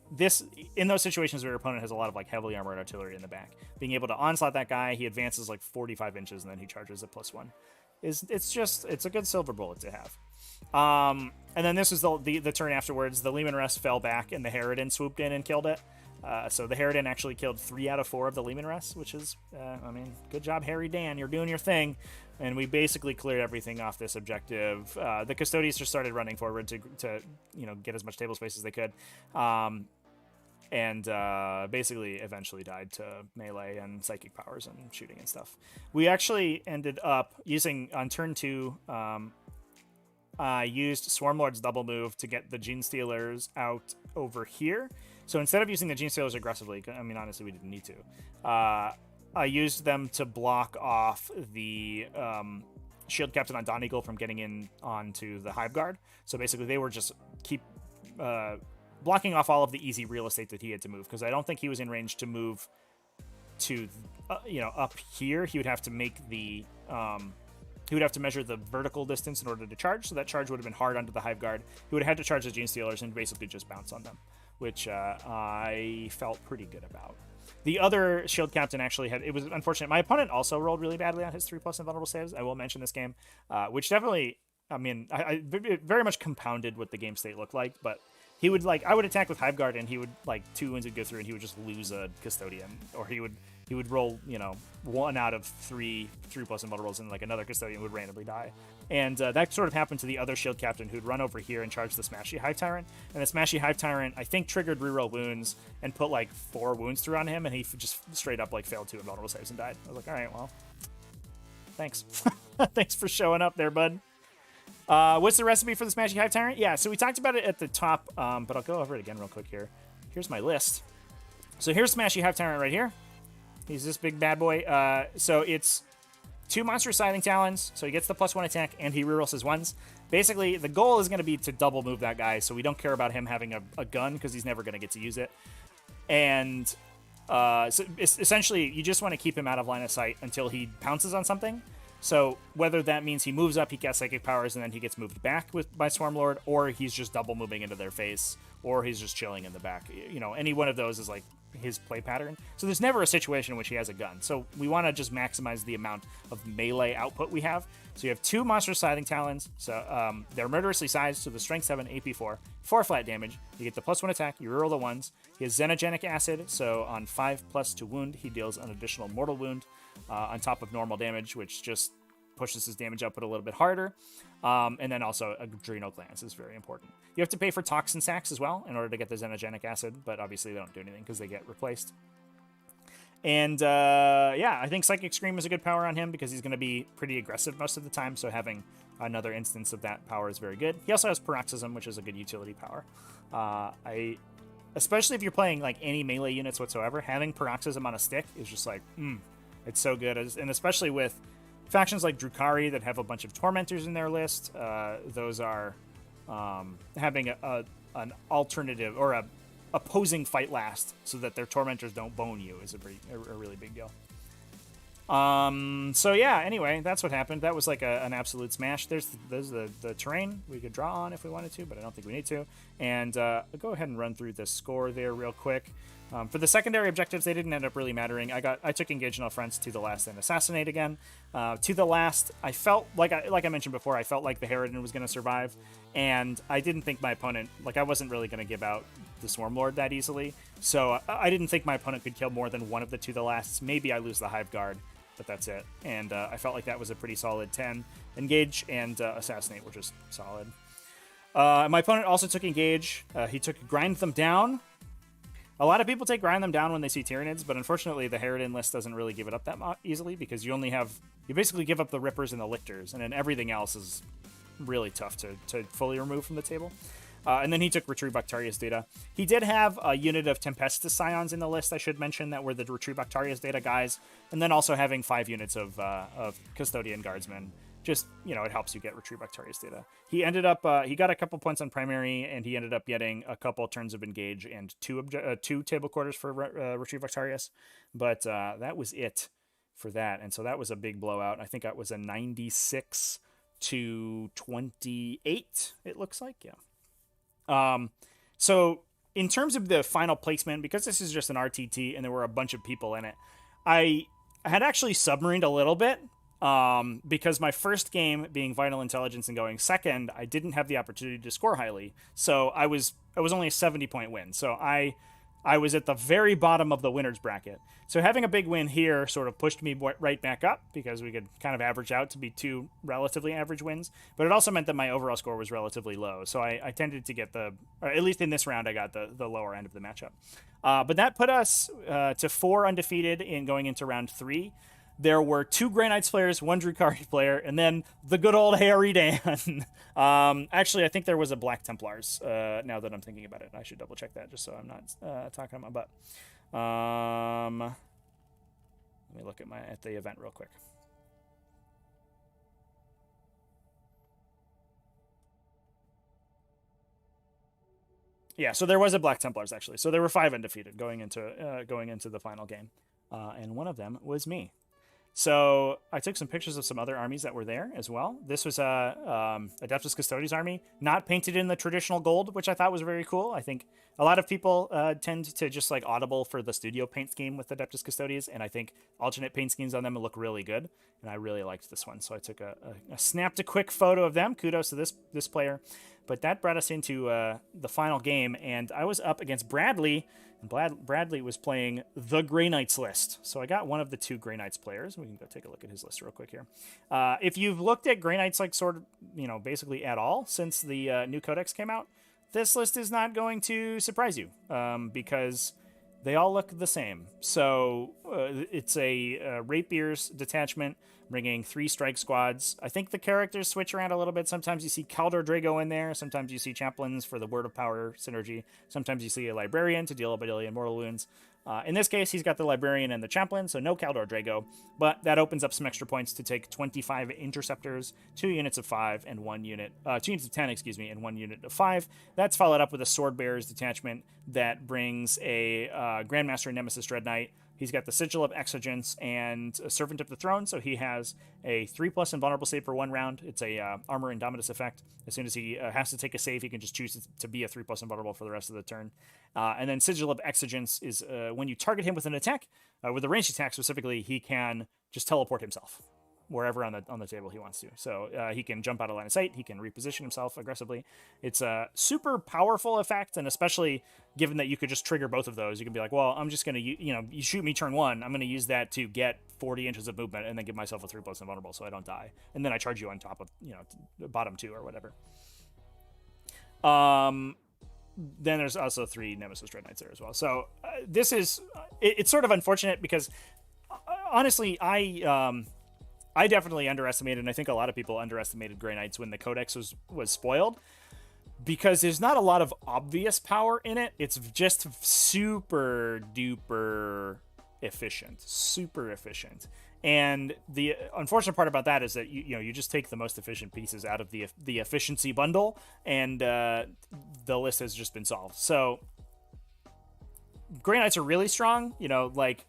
those situations where your opponent has a lot of like heavily armored artillery in the back, being able to onslaught that guy, he advances like 45 inches and then he charges at +1. It's a good silver bullet to have. And then this is the turn afterwards. The Leman Russ fell back and the Harridan swooped in and killed it. So the Harridan actually killed 3 out of 4 of the Leman Russ, which is, I mean, good job, Harridan. You're doing your thing. And we basically cleared everything off this objective. The Custodians just started running forward to get as much table space as they could. And basically eventually died to melee and psychic powers and shooting and stuff. We actually ended up using, on turn 2, I used Swarmlord's double move to get the Gene Stealers out over here. So instead of using the Gene Stealers aggressively, I mean, honestly, we didn't need to. I used them to block off the Shield Captain on Dawn Eagle from getting in onto the Hive Guard. So basically, they were just blocking off all of the easy real estate that he had to move, because I don't think he was in range to move to, up here. He would have to make the... he would have to measure the vertical distance in order to charge, so that charge would have been hard onto the Hive Guard. He would have had to charge the Gene Stealers and basically just bounce on them, which I felt pretty good about. The other Shield Captain actually it was unfortunate. My opponent also rolled really badly on his 3+ invulnerable saves. I will mention this game, which definitely, I mean, I very much compounded what the game state looked like, but he would I would attack with Hive Guard and he would 2 wounds would go through and he would just lose a Custodian, or he would roll 1 out of 3 3+ invulnerables and another Custodian would randomly die. And that sort of happened to the other Shield Captain, who'd run over here and charge the Smashy Hive Tyrant. And the Smashy Hive Tyrant, I think, triggered reroll wounds and put 4 wounds through on him, and he just straight up failed 2 invulnerable saves and died. I was like, all right, well, thanks. Thanks for showing up there, bud. What's the recipe for the Smashy Hive Tyrant? Yeah, so we talked about it at the top, but I'll go over it again real quick here. Here's my list. So here's Smashy Hive Tyrant right here. He's this big bad boy. So it's 2 Monster Scything Talons, so he gets the +1 attack, and he rerolls his ones. Basically, the goal is going to be to double move that guy, so we don't care about him having a gun, because he's never going to get to use it. And so essentially, you just want to keep him out of line of sight until he pounces on something. So whether that means he moves up, he casts Psychic Powers, and then he gets moved back by Swarmlord, or he's just double moving into their face, or he's just chilling in the back. Any one of those is his play pattern. So there's never a situation in which he has a gun. So we want to just maximize the amount of melee output we have. So you have 2 Monster Scything Talons. So they're murderously sized, so the Strength 7, AP 4, 4 flat damage. You get the +1 attack, you reroll the ones. He has Xenogenic Acid, so on 5+ to wound, he deals an additional mortal wound on top of normal damage, which just pushes his damage output a little bit harder. And then also adrenal glands is very important. You have to pay for toxin sacks as well in order to get the xenogenic acid, but obviously they don't do anything because they get replaced. And yeah, I think Psychic Scream is a good power on him because he's going to be pretty aggressive most of the time, so having another instance of that power is very good. He also has Paroxysm, which is a good utility power. Especially if you're playing like any melee units whatsoever, having Paroxysm on a stick is just like, it's so good. And especially with factions like Drukhari that have a bunch of Tormentors in their list, those are having an alternative or a opposing fight last so that their Tormentors don't bone you is a really big deal. So yeah, anyway, that's what happened. That was like an absolute smash. There's the terrain we could draw on if we wanted to, but I don't think we need to. And I'll go ahead and run through the score there real quick. For the secondary objectives, they didn't end up really mattering. I took Engage in All Fronts to the last and Assassinate again. To the last, I felt like I mentioned before, I felt like the Harridan was going to survive, and I didn't think my opponent, like I wasn't really going to give out the Swarmlord that easily, so I didn't think my opponent could kill more than one of the To the Lasts. Maybe I lose the Hive Guard, but that's it. And I felt like that was a pretty solid 10. Engage and Assassinate were just solid. My opponent also took Engage. He took Grind Them Down. A lot of people take Grind Them Down when they see Tyranids, but unfortunately the Harridan list doesn't really give it up that easily because you basically give up the Rippers and the Lictors, and then everything else is really tough to fully remove from the table. And then he took Retrieve Bactarius Data. He did have a unit of Tempestus Scions in the list, I should mention, that were the Retrieve Bactarius Data guys, and then also having 5 units of Custodian Guardsmen. Just, it helps you get Retrieve Bactarius Data. He ended up, he got a couple points on primary, and he ended up getting a couple turns of Engage and 2 table quarters for Retrieve Bactarius. But that was it for that, and so that was a big blowout. I think that was a 96 to 28, it looks like, yeah. So in terms of the final placement, because this is just an RTT and there were a bunch of people in it, I had actually submarined a little bit, because my first game being Vital Intelligence and going second, I didn't have the opportunity to score highly. So I was only a 70-point win. So I was at the very bottom of the winner's bracket. So having a big win here sort of pushed me right back up because we could kind of average out to be 2 relatively average wins. But it also meant that my overall score was relatively low. So I tended to get or at least in this round, I got the lower end of the matchup. But that put us to 4 undefeated in going into round 3. There were 2 Grey Knights players, 1 Drukhari player, and then the good old Harridan. Actually, I think there was a Black Templars, now that I'm thinking about it. I should double check that just so I'm not talking on my butt. Let me look at the event real quick. Yeah, so there was a Black Templars, actually. So there were 5 undefeated going into the final game. And one of them was me. So I took some pictures of some other armies that were there as well. This was Adeptus Custodes army, not painted in the traditional gold, which I thought was very cool. I think a lot of people tend to just like audible for the studio paint scheme with Adeptus Custodes, and I think alternate paint schemes on them look really good, and I really liked this one. So I took snapped a quick photo of them. Kudos to this player. But that brought us into the final game, and I was up against Bradley. Bradley was playing the Grey Knights list. So I got one of the 2 Grey Knights players. We can go take a look at his list real quick here. If you've looked at Grey Knights like sort of, basically at all since the new codex came out, this list is not going to surprise you because they all look the same. So it's a Rapiers detachment bringing 3 strike squads. I think the characters switch around a little bit. Sometimes you see Kaldor Drago in there. Sometimes you see chaplains for the Word of Power synergy. Sometimes you see a librarian to deal a billion mortal wounds. In this case, he's got the librarian and the chaplain, so no Kaldor Drago, but that opens up some extra points to take 25 interceptors, 2 units of 5, and 2 units of 10, and 1 unit of 5. That's followed up with a Sword Bearers detachment that brings a Grandmaster and Nemesis Dread Knight. He's got the Sigil of Exigence and a Servant of the Throne, so he has a 3+ invulnerable save for 1 round. It's a Armor Indomitus effect. As soon as he has to take a save, he can just choose to be a 3+ invulnerable for the rest of the turn. And then Sigil of Exigence is when you target him with an attack, with a ranged attack specifically, he can just teleport himself. wherever on the table he wants to. So he can jump out of line of sight. He can reposition himself aggressively. It's a super powerful effect, and especially given that you could just trigger both of those, you can be like, well, I'm just going to, you shoot me turn 1, I'm going to use that to get 40 inches of movement and then give myself a 3+ invulnerable so I don't die. And then I charge you on top of, bottom 2 or whatever. Then there's also 3 Nemesis Dread Knights there as well. So this is, it's sort of unfortunate because honestly, I definitely underestimated, and I think a lot of people underestimated Grey Knights when the Codex was spoiled, because there's not a lot of obvious power in it. It's just super duper efficient, super efficient. And the unfortunate part about that is that you just take the most efficient pieces out of the efficiency bundle, and the list has just been solved. So Grey Knights are really strong, like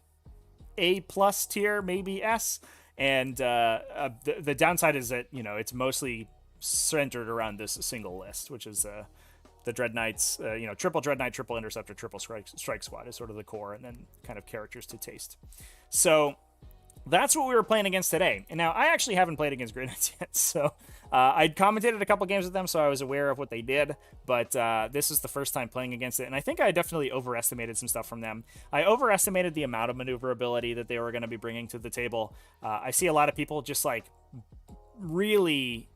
A+ tier, maybe S. And the downside is that it's mostly centered around this single list, which is the Dread Knights. Triple Dread Knight, triple Interceptor, triple Strike Squad is sort of the core, and then kind of characters to taste. So that's what we were playing against today. And now I actually haven't played against Grey Knights yet, so I'd commentated a couple games with them, so I was aware of what they did, but this is the first time playing against it, and I think I definitely overestimated some stuff from them. I overestimated the amount of maneuverability that they were going to be bringing to the table. I see a lot of people just like really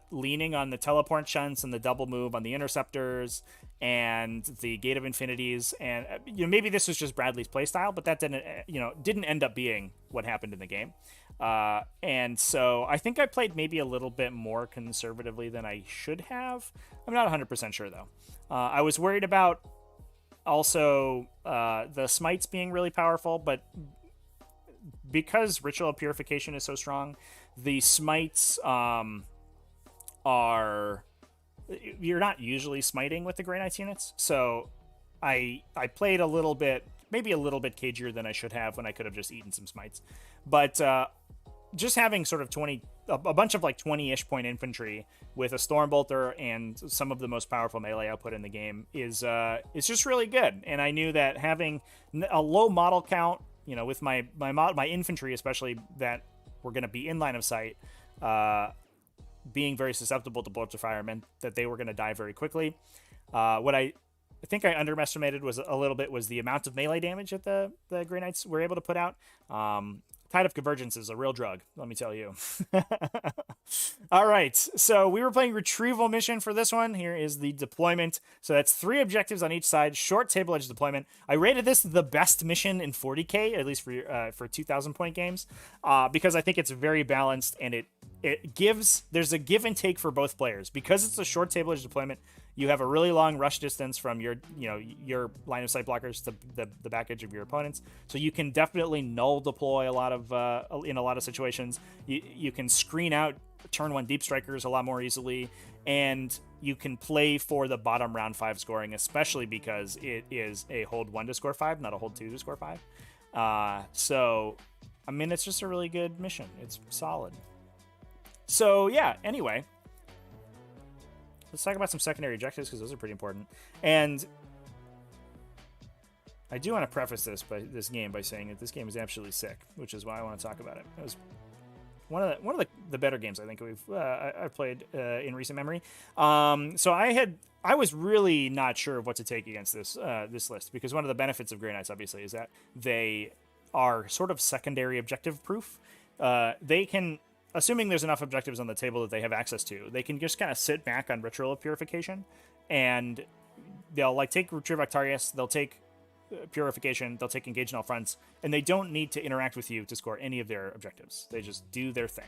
leaning on the teleport shunts and the double move on the interceptors and the Gate of Infinities, and maybe this was just Bradley's playstyle, but that didn't end up being what happened in the game. And so I think I played maybe a little bit more conservatively than I should have. I'm not 100% sure though. I was worried about also the smites being really powerful, but because Ritual of Purification is so strong, the smites you're not usually smiting with the Grey Knights units, so I played maybe a little bit cagier than I should have when I could have just eaten some smites. But just having sort of a bunch of like 20-ish point infantry with a Stormbolter and some of the most powerful melee output in the game is just really good. And I knew that having a low model count, with my infantry especially, that were going to be in line of sight, being very susceptible to bolts of fire, meant that they were going to die very quickly. What I think I underestimated was the amount of melee damage that the Grey Knights were able to put out. Tide of Convergence is a real drug, let me tell you. All right, so we were playing Retrieval Mission for this one. Here is the deployment. So that's 3 objectives on each side, short table edge deployment. I rated this the best mission in 40k, at least for 2,000 point games, because I think it's very balanced, and there's a give and take for both players. Because it's a short table edge deployment, you have a really long rush distance from your line of sight blockers to the back edge of your opponents. So you can definitely null deploy in a lot of situations. You can screen out turn 1 deep strikers a lot more easily, and you can play for the bottom round 5 scoring, especially because it is a hold 1 to score 5, not a hold 2 to score 5. So I mean, it's just a really good mission. It's solid. So yeah, anyway, let's talk about some secondary objectives, because those are pretty important. And I do want to preface this game by saying that this game is absolutely sick, which is why I want to talk about it. It was one of the better games I think I've played in recent memory. So I was really not sure of what to take against this list, because one of the benefits of Grey Knights obviously is that they are sort of secondary objective proof. They can, assuming there's enough objectives on the table that they have access to, they can just kind of sit back on Ritual of Purification, and they'll like take Retrieve Octarius, they'll take Purification, they'll take Engage in All Fronts, and they don't need to interact with you to score any of their objectives. They just do their thing.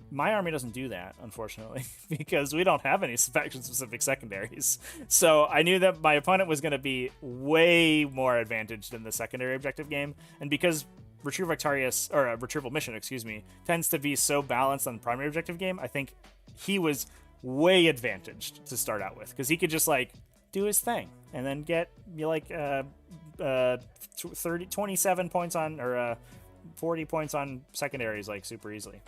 My army doesn't do that, unfortunately, because we don't have any faction-specific secondaries. So I knew that my opponent was going to be way more advantaged in the secondary objective game, and because Retrieve Octarius, or Retrieval Mission, excuse me, tends to be so balanced on the primary objective game, I think he was way advantaged to start out with, because he could just like do his thing and then get 27 points on, or 40 points on secondaries like super easily.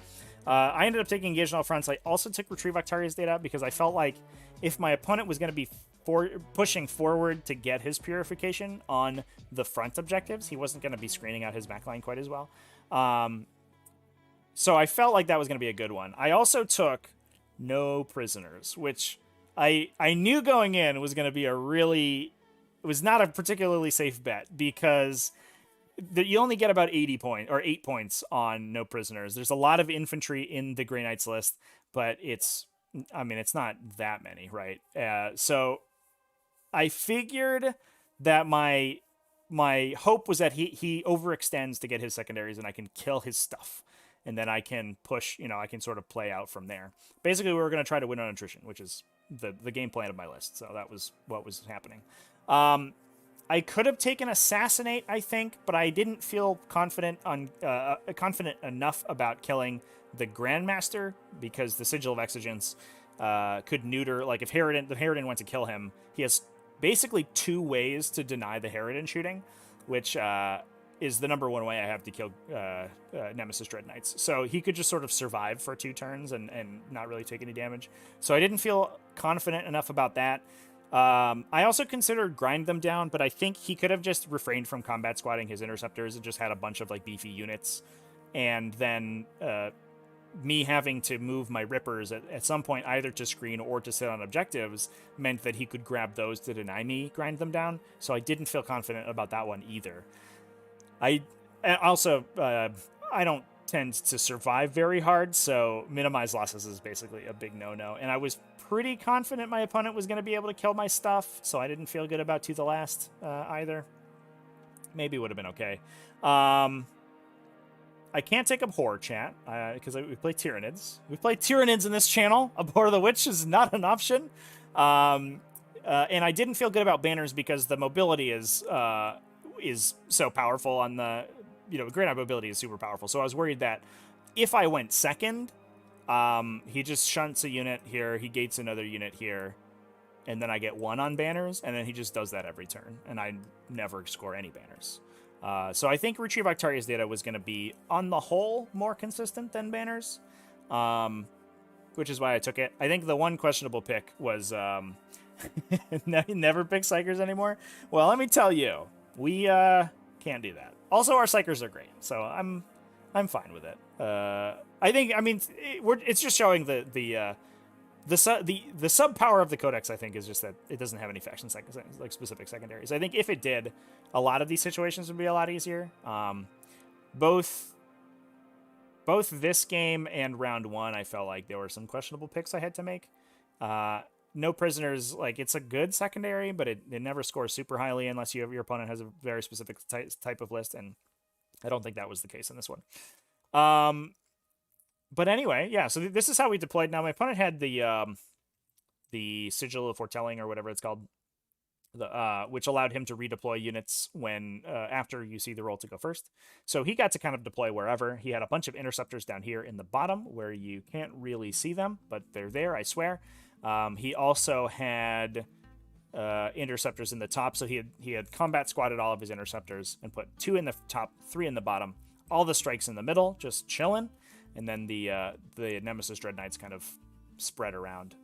I ended up taking Engage in All Fronts. I also took Retrieve Octarius data because I felt like if my opponent was going to be pushing forward to get his Purification on the front objectives, he wasn't going to be screening out his backline quite as well. So I felt like that was going to be a good one. I also took no prisoners, which I knew going in was going to be it was not a particularly safe bet, because you only get about 80 points or 8 points on no prisoners. There's a lot of infantry in the Grey Knights list, but it's not that many, right? So I figured that my hope was that he overextends to get his secondaries and I can kill his stuff. And then I can push, I can sort of play out from there. Basically, we were going to try to win on attrition, which is the game plan of my list. So that was what was happening. I could have taken Assassinate, I think, but I didn't feel confident enough about killing the Grandmaster, because the Sigil of Exigence could neuter. Like, if the Harridan went to kill him, he has basically 2 ways to deny the Harridan shooting, which is the number 1 way I have to kill Nemesis Dread Knights. So he could just sort of survive for 2 turns and not really take any damage. So I didn't feel confident enough about that. I also considered grind them down, but I think he could have just refrained from combat squatting his interceptors and just had a bunch of like beefy units. And then me having to move my rippers at some point either to screen or to sit on objectives meant that he could grab those to deny me grind them down. So I didn't feel confident about that one either. I don't tend to survive very hard, so minimize losses is basically a big no-no. And I was pretty confident my opponent was going to be able to kill my stuff, so I didn't feel good about To the Last either. Maybe would have been okay. I can't take up horror chat because we play Tyranids. We play Tyranids in this channel. Abhor of the Witch is not an option. And I didn't feel good about banners because the mobility is so powerful on the, Grey Knight mobility is super powerful. So I was worried that if I went second, he just shunts a unit here, he gates another unit here, and then I get 1 on banners, and then he just does that every turn, and I never score any banners. So I think Retrieve Octaria's data was going to be, on the whole, more consistent than banners, which is why I took it. I think the one questionable pick was never pick Psychers anymore. Well, let me tell you, we can't do that. Also, our Psychers are great, so I'm fine with it. It's just showing the sub power of the Codex. I think is just that it doesn't have any faction like specific secondaries. I think if it did, a lot of these situations would be a lot easier. Both this game and round 1, I felt like there were some questionable picks I had to make. No prisoners, like, it's a good secondary, but it never scores super highly unless your opponent has a very specific type of list, and I don't think that was the case in this one. But anyway, yeah, so this is how we deployed. Now, my opponent had the Sigil of Foretelling, or whatever it's called, which allowed him to redeploy units when after you see the roll to go first. So he got to kind of deploy wherever. He had a bunch of interceptors down here in the bottom where you can't really see them, but they're there, I swear. He also had interceptors in the top, so he had combat squatted all of his interceptors and put 2 in the top, 3 in the bottom, all the strikes in the middle, just chilling, and then the Nemesis Dread Knights kind of spread around.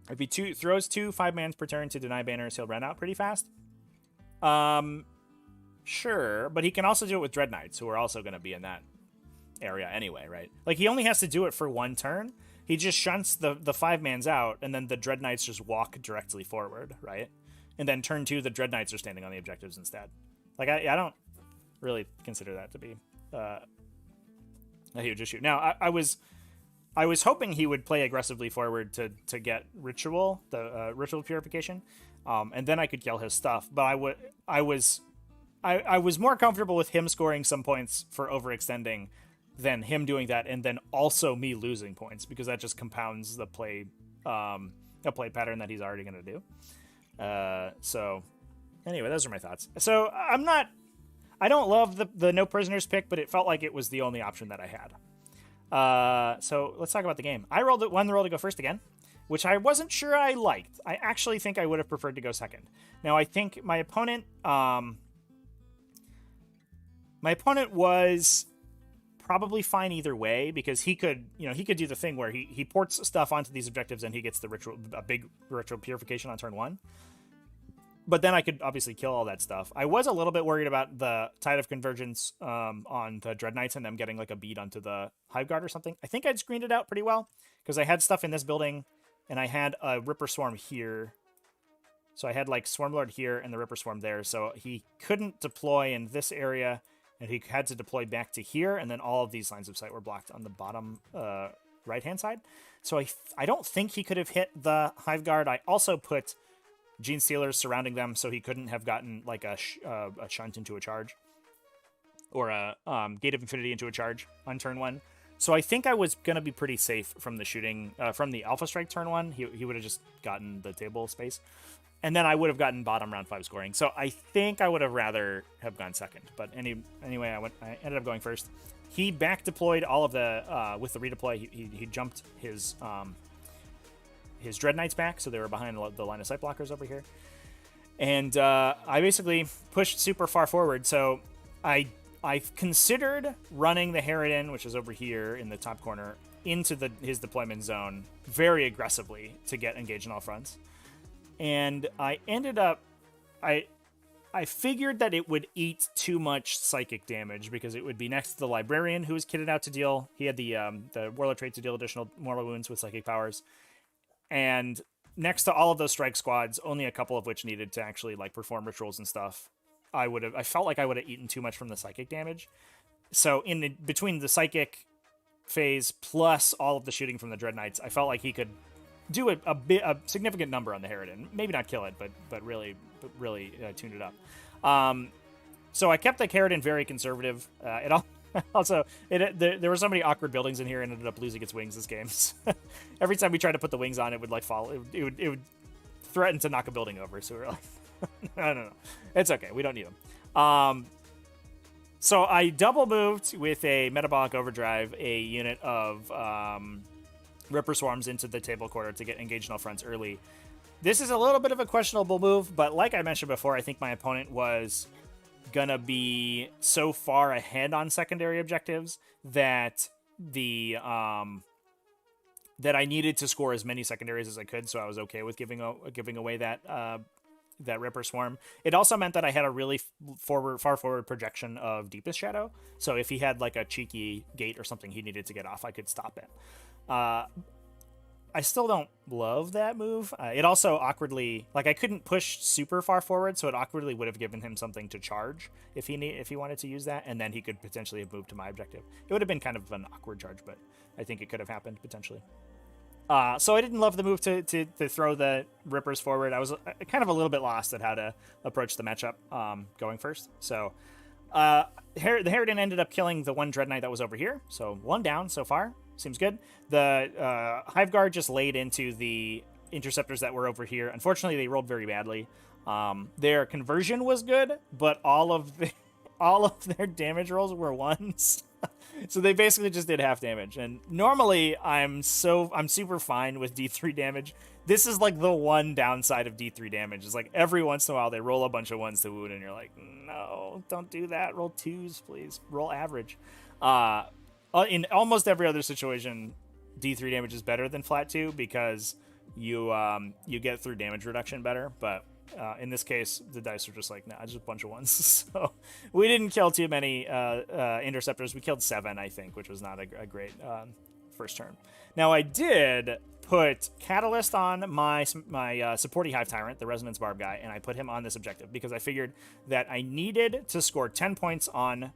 If he throws 2 5-mans per turn to deny banners, he'll run out pretty fast. Sure, but he can also do it with Dread Knights, who are also going to be in that area anyway, right? Like, he only has to do it for 1 turn. He just shunts the 5-mans out, and then the Dread Knights just walk directly forward, right? And then turn 2, the Dread Knights are standing on the objectives instead. Like, I don't really consider that to be a huge issue. Now, I was hoping he would play aggressively forward to get Ritual, the Ritual Purification, and then I could kill his stuff. But I was more comfortable with him scoring some points for overextending than him doing that, and then also me losing points, because that just compounds the play pattern that he's already going to do. So anyway, those are my thoughts. So I don't love the no prisoners pick, but it felt like it was the only option that I had. So let's talk about the game. I won the roll to go first again, which I wasn't sure I liked. I actually think I would have preferred to go second. Now, I think my opponent was probably fine either way, because he could do the thing where he ports stuff onto these objectives and he gets a big ritual purification on turn 1. But then I could obviously kill all that stuff. I was a little bit worried about the Tide of Convergence on the Dread Knights and them getting like a bead onto the Hive Guard or something. I think I'd screened it out pretty well because I had stuff in this building and I had a Ripper Swarm here. So I had like Swarmlord here and the Ripper Swarm there. So he couldn't deploy in this area and he had to deploy back to here. And then all of these lines of sight were blocked on the bottom right-hand side. So I don't think he could have hit the Hive Guard. I also put Gene Stealers surrounding them, so he couldn't have gotten like a Shunt into a charge or a Gate of Infinity into a charge on turn 1. So I think I was going to be pretty safe from the shooting, from the Alpha Strike turn 1. He would have just gotten the table space. And then I would have gotten bottom round 5 scoring. So I think I would have rather have gone second. But anyway, I ended up going first. He back deployed all of the, with the redeploy, he jumped his Dread Knights back, so they were behind the line of sight blockers over here. And I basically pushed super far forward, so I considered running the Harridan, which is over here in the top corner, into his deployment zone very aggressively to get engaged on all fronts. And I ended up... I figured that it would eat too much psychic damage because it would be next to the Librarian who was kitted out to deal. He had the Warlord trait to deal additional mortal wounds with psychic powers. And next to all of those strike squads, only a couple of which needed to actually like perform rituals and stuff, I felt like I would have eaten too much from the psychic damage. So between the psychic phase plus all of the shooting from the Dread Knights, I felt like he could do a significant number on the Harridan. Maybe not kill it, but really tuned it up. So I kept the Harridan very conservative. There were so many awkward buildings in here and ended up losing its wings this game. Every time we tried to put the wings on, it would like fall. It would threaten to knock a building over. So we were like, no. It's okay. We don't need them. So I double moved with a Metabolic Overdrive, a unit of Ripper Swarms into the table quarter to get engaged in all fronts early. This is a little bit of a questionable move, but like I mentioned before, I think my opponent was gonna be so far ahead on secondary objectives that that I needed to score as many secondaries as I could, so I was okay with giving away that Ripper Swarm. It also meant that I had a really far forward projection of Deepest Shadow, so if he had like a cheeky gate or something he needed to get off, I could stop it. I still don't love that move. It also awkwardly, like I couldn't push super far forward, so it awkwardly would have given him something to charge if he wanted to use that, and then he could potentially have moved to my objective. It would have been kind of an awkward charge, but I think it could have happened potentially. So I didn't love the move to throw the Rippers forward. I was kind of a little bit lost at how to approach the matchup going first. So the Harridan ended up killing the one Dread Knight that was over here. So 1 down so far. Seems good. The Hive Guard just laid into the Interceptors that were over here. Unfortunately, they rolled very badly. Their conversion was good, but all of their damage rolls were 1s. So they basically just did half damage. And normally I'm super fine with D3 damage. This is like the one downside of D3 damage. It's like every once in a while they roll a bunch of 1s to wound and you're like, no, don't do that. Roll 2s, please. Roll average. In almost every other situation, D3 damage is better than flat 2 because you get through damage reduction better. But in this case, the dice are just like, nah, just a bunch of 1s. So we didn't kill too many Interceptors. We killed 7, I think, which was not a great first turn. Now I did put Catalyst on my supporting Hive Tyrant, the Resonance Barb guy, and I put him on this objective because I figured that I needed to score 10 points on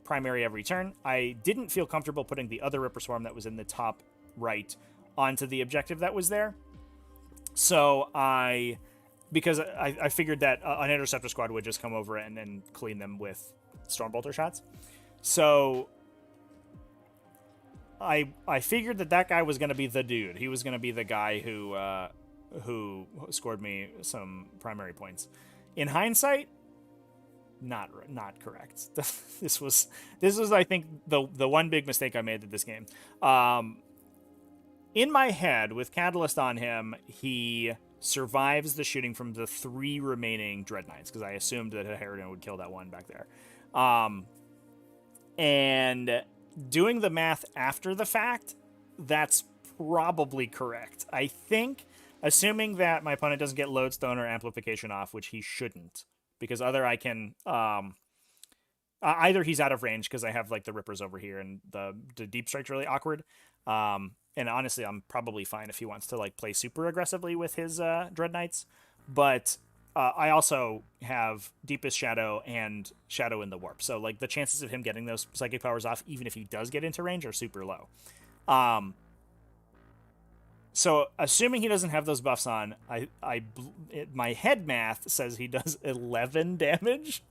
primary every turn. I didn't feel comfortable putting the other Ripper Swarm that was in the top right onto the objective that was there. So because I figured that an Interceptor squad would just come over and then clean them with Stormbolter shots. So I figured that guy was going to be the dude. He was going to be the guy who scored me some primary points. In hindsight, not correct. This was I think the one big mistake I made at this game. In my head, with Catalyst on him, he survives the shooting from the 3 remaining Dread Knights because I assumed that a Harridan would kill that one back there. And doing the math after the fact, that's probably correct. I think assuming that my opponent doesn't get lodestone or amplification off, which he shouldn't, because either I can either he's out of range because I have like the rippers over here and the deep strike's really awkward. And honestly, I'm probably fine if he wants to like play super aggressively with his Dread Knights, but I also have Deepest Shadow and Shadow in the Warp, so like the chances of him getting those psychic powers off, even if he does get into range, are super low. So assuming he doesn't have those buffs on, my head math says he does 11 damage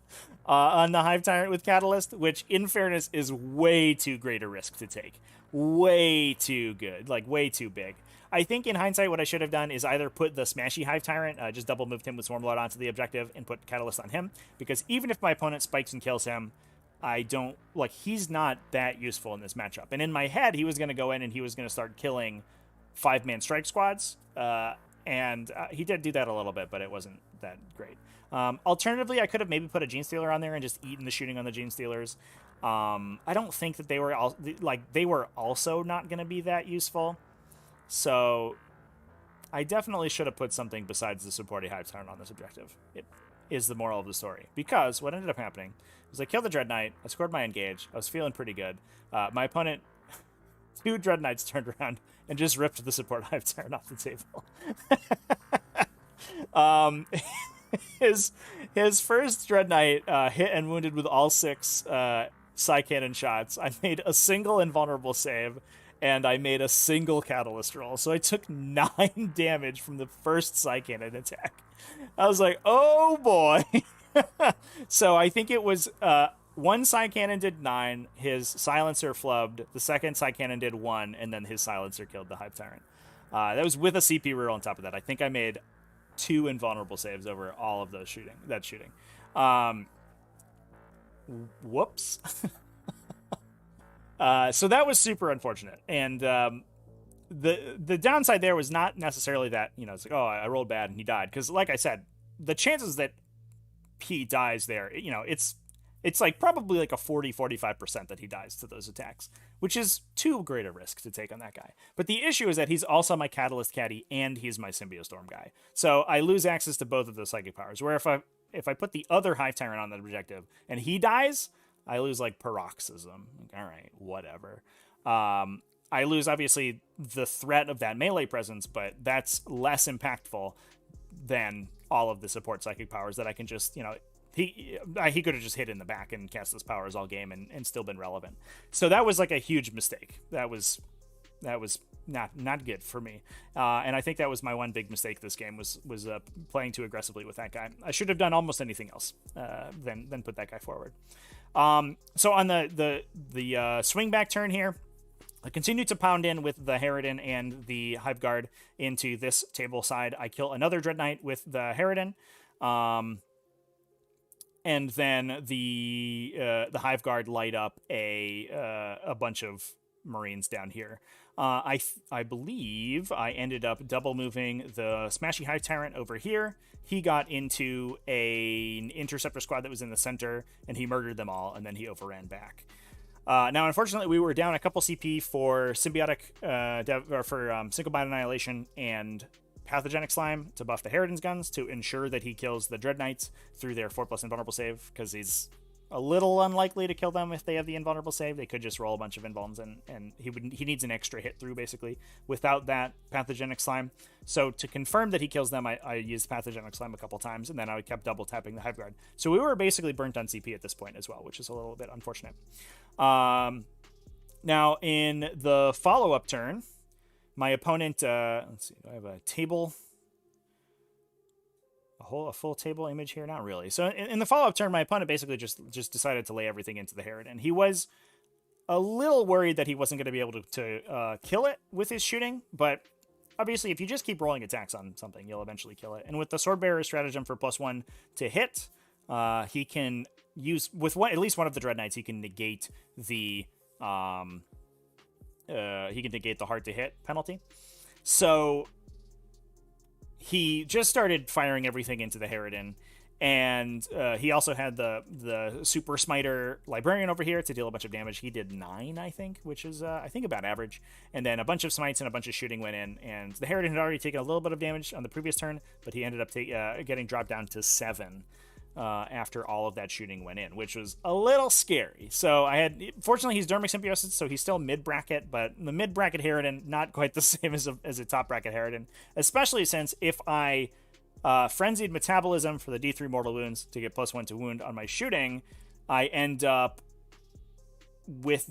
on the Hive Tyrant with Catalyst, which in fairness is way too great a risk to take. Way too good, like way too big. I think in hindsight, what I should have done is either put the Smashy Hive Tyrant, just double moved him with Swarmlord onto the objective and put Catalyst on him, because even if my opponent spikes and kills him, I don't, like, he's not that useful in this matchup. And in my head, he was going to go in and he was going to start killing 5-man strike squads, and he did do that a little bit, but it wasn't that great. Alternatively, I could have maybe put a Gene Stealer on there and just eaten the shooting on the Gene Stealers. I don't think that they were they were also not going to be that useful. So I definitely should have put something besides the supporting Hive Tyrant on this objective. It is the moral of the story. Because what ended up happening was I killed the Dread Knight, I scored my engage, I was feeling pretty good. My opponent, 2 Dread Knights turned around and just ripped the support Hive Tyrant off the table. His first Dread Knight hit and wounded with all 6 Psy Cannon shots. I made a single invulnerable save, and I made a single Catalyst roll. So I took 9 damage from the first Psy Cannon attack. I was like, oh boy. So I think it was 1 Psy Cannon did 9, his Silencer flubbed, the second Psy Cannon did 1, and then his Silencer killed the Hive Tyrant. That was with a CP reroll on top of that. I think I made 2 invulnerable saves over all of those shooting. Whoops. So that was super unfortunate. And the downside there was not necessarily that, it's like, oh, I rolled bad and he died. Because like I said, the chances that he dies there, it's like probably like a 40-45% that he dies to those attacks, which is too great a risk to take on that guy. But the issue is that he's also my Catalyst Caddy and he's my Symbiostorm guy. So I lose access to both of those psychic powers, where if I put the other Hive Tyrant on the objective and he dies, I lose like Paroxysm. Like, all right, whatever. I lose obviously the threat of that melee presence, but that's less impactful than all of the support psychic powers that I can just, he could have just hit in the back and cast those powers all game and still been relevant. So that was like a huge mistake. That was not good for me. And I think that was my one big mistake this game was playing too aggressively with that guy. I should have done almost anything else than put that guy forward. So on the swing back turn here, I continue to pound in with the Harridan and the Hive Guard into this table side. I kill another Dread Knight with the Harridan. And then the Hive Guard light up a bunch of Marines down here. I believe I ended up double moving the Smashy Hive Tyrant over here. He got into an Interceptor squad that was in the center, and he murdered them all, and then he overran back. Now, unfortunately, we were down a couple CP for Symbiotic, for Single Bite Annihilation and Pathogenic Slime to buff the Harridan's guns to ensure that he kills the Dread Knights through their 4+ invulnerable save, because he's a little unlikely to kill them if they have the invulnerable save. They could just roll a bunch of invulns, and he needs an extra hit through, basically, without that Pathogenic Slime. So to confirm that he kills them, I used Pathogenic Slime a couple times, and then I kept double tapping the Hive Guard. So we were basically burnt on CP at this point as well, which is a little bit unfortunate. Now, in the follow-up turn, my opponent, let's see, do I have a table? A full table image here? Not really. So in the follow-up turn, my opponent basically just decided to lay everything into the Harridan. He was a little worried that he wasn't going to be able to kill it with his shooting, but obviously if you just keep rolling attacks on something, you'll eventually kill it. And with the Swordbearer stratagem for +1 to hit, he can use, with at least one of the Dread Knights, he can negate the hard to hit penalty. So he just started firing everything into the Harridan, And he also had the super smiter librarian over here to deal a bunch of damage. He did 9, I think, which is I think about average. And then a bunch of smites and a bunch of shooting went in. And the Harridan had already taken a little bit of damage on the previous turn, but he ended up getting dropped down to 7 after all of that shooting went in, which was a little scary. So fortunately, he's Dermic Symbiosis, so he's still mid bracket, but the mid bracket Harridan not quite the same as a top bracket Harridan, especially since if I Frenzied Metabolism for the D3 Mortal Wounds to get +1 to wound on my shooting, I end up with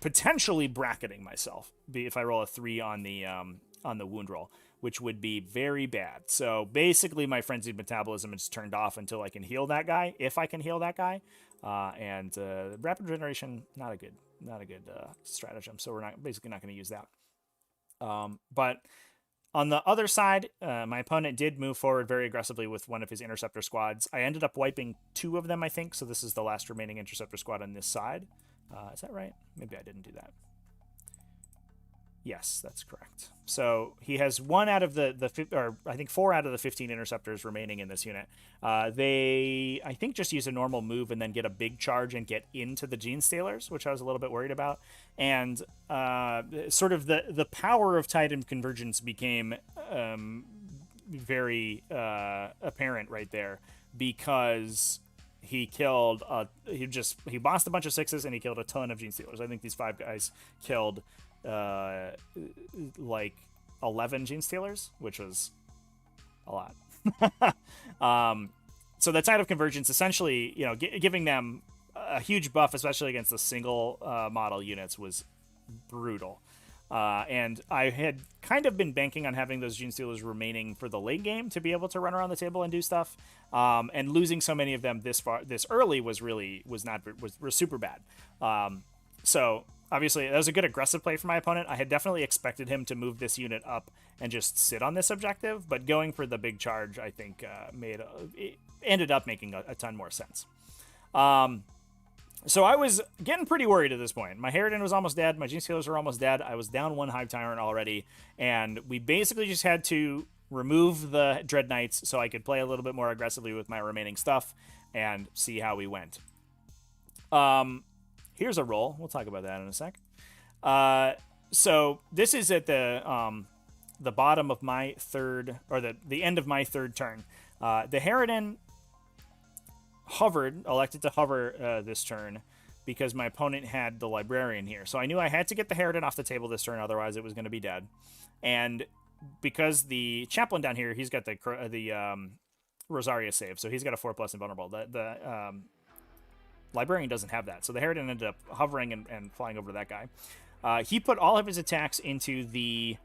potentially bracketing myself if I roll a 3 on the wound roll, which would be very bad. So basically, my Frenzied Metabolism is turned off until I can heal that guy, if I can heal that guy. And Rapid Regeneration, not a good stratagem. So we're basically not going to use that. But on the other side, my opponent did move forward very aggressively with one of his Interceptor squads. I ended up wiping 2 of them, I think, so this is the last remaining Interceptor squad on this side. Is that right? Maybe I didn't do that. Yes, that's correct. So he has 1 out of or I think 4 out of the 15 Interceptors remaining in this unit. They, I think, just use a normal move and then get a big charge and get into the Gene Stealers, which I was a little bit worried about. And sort of the power of Titan Convergence became very apparent right there, because he killed he bossed a bunch of 6s and he killed a ton of Gene Stealers. I think these 5 guys killed like 11 Gene Stealers, which was a lot. So the Tide of Convergence essentially, giving them a huge buff, especially against the single model units, was brutal. And I had kind of been banking on having those Gene Stealers remaining for the late game to be able to run around the table and do stuff. And losing so many of them this early was super bad. So obviously, that was a good aggressive play for my opponent. I had definitely expected him to move this unit up and just sit on this objective, but going for the big charge, I think, it ended up making a ton more sense. So I was getting pretty worried at this point. My Harridan was almost dead. My Gene Stealers were almost dead. I was down 1 Hive Tyrant already, and we basically just had to remove the Dread Knights so I could play a little bit more aggressively with my remaining stuff and see how we went. Here's a roll. We'll talk about that in a sec. So this is at the bottom of my third, or the end of my third turn. The Harridan elected to hover this turn because my opponent had the Librarian here. So I knew I had to get the Harridan off the table this turn, otherwise it was going to be dead. And because the Chaplain down here, he's got the Rosaria save, so he's got a 4+ invulnerable. The Librarian doesn't have that, so the Harridan ended up hovering and flying over to that guy. He put all of his attacks into the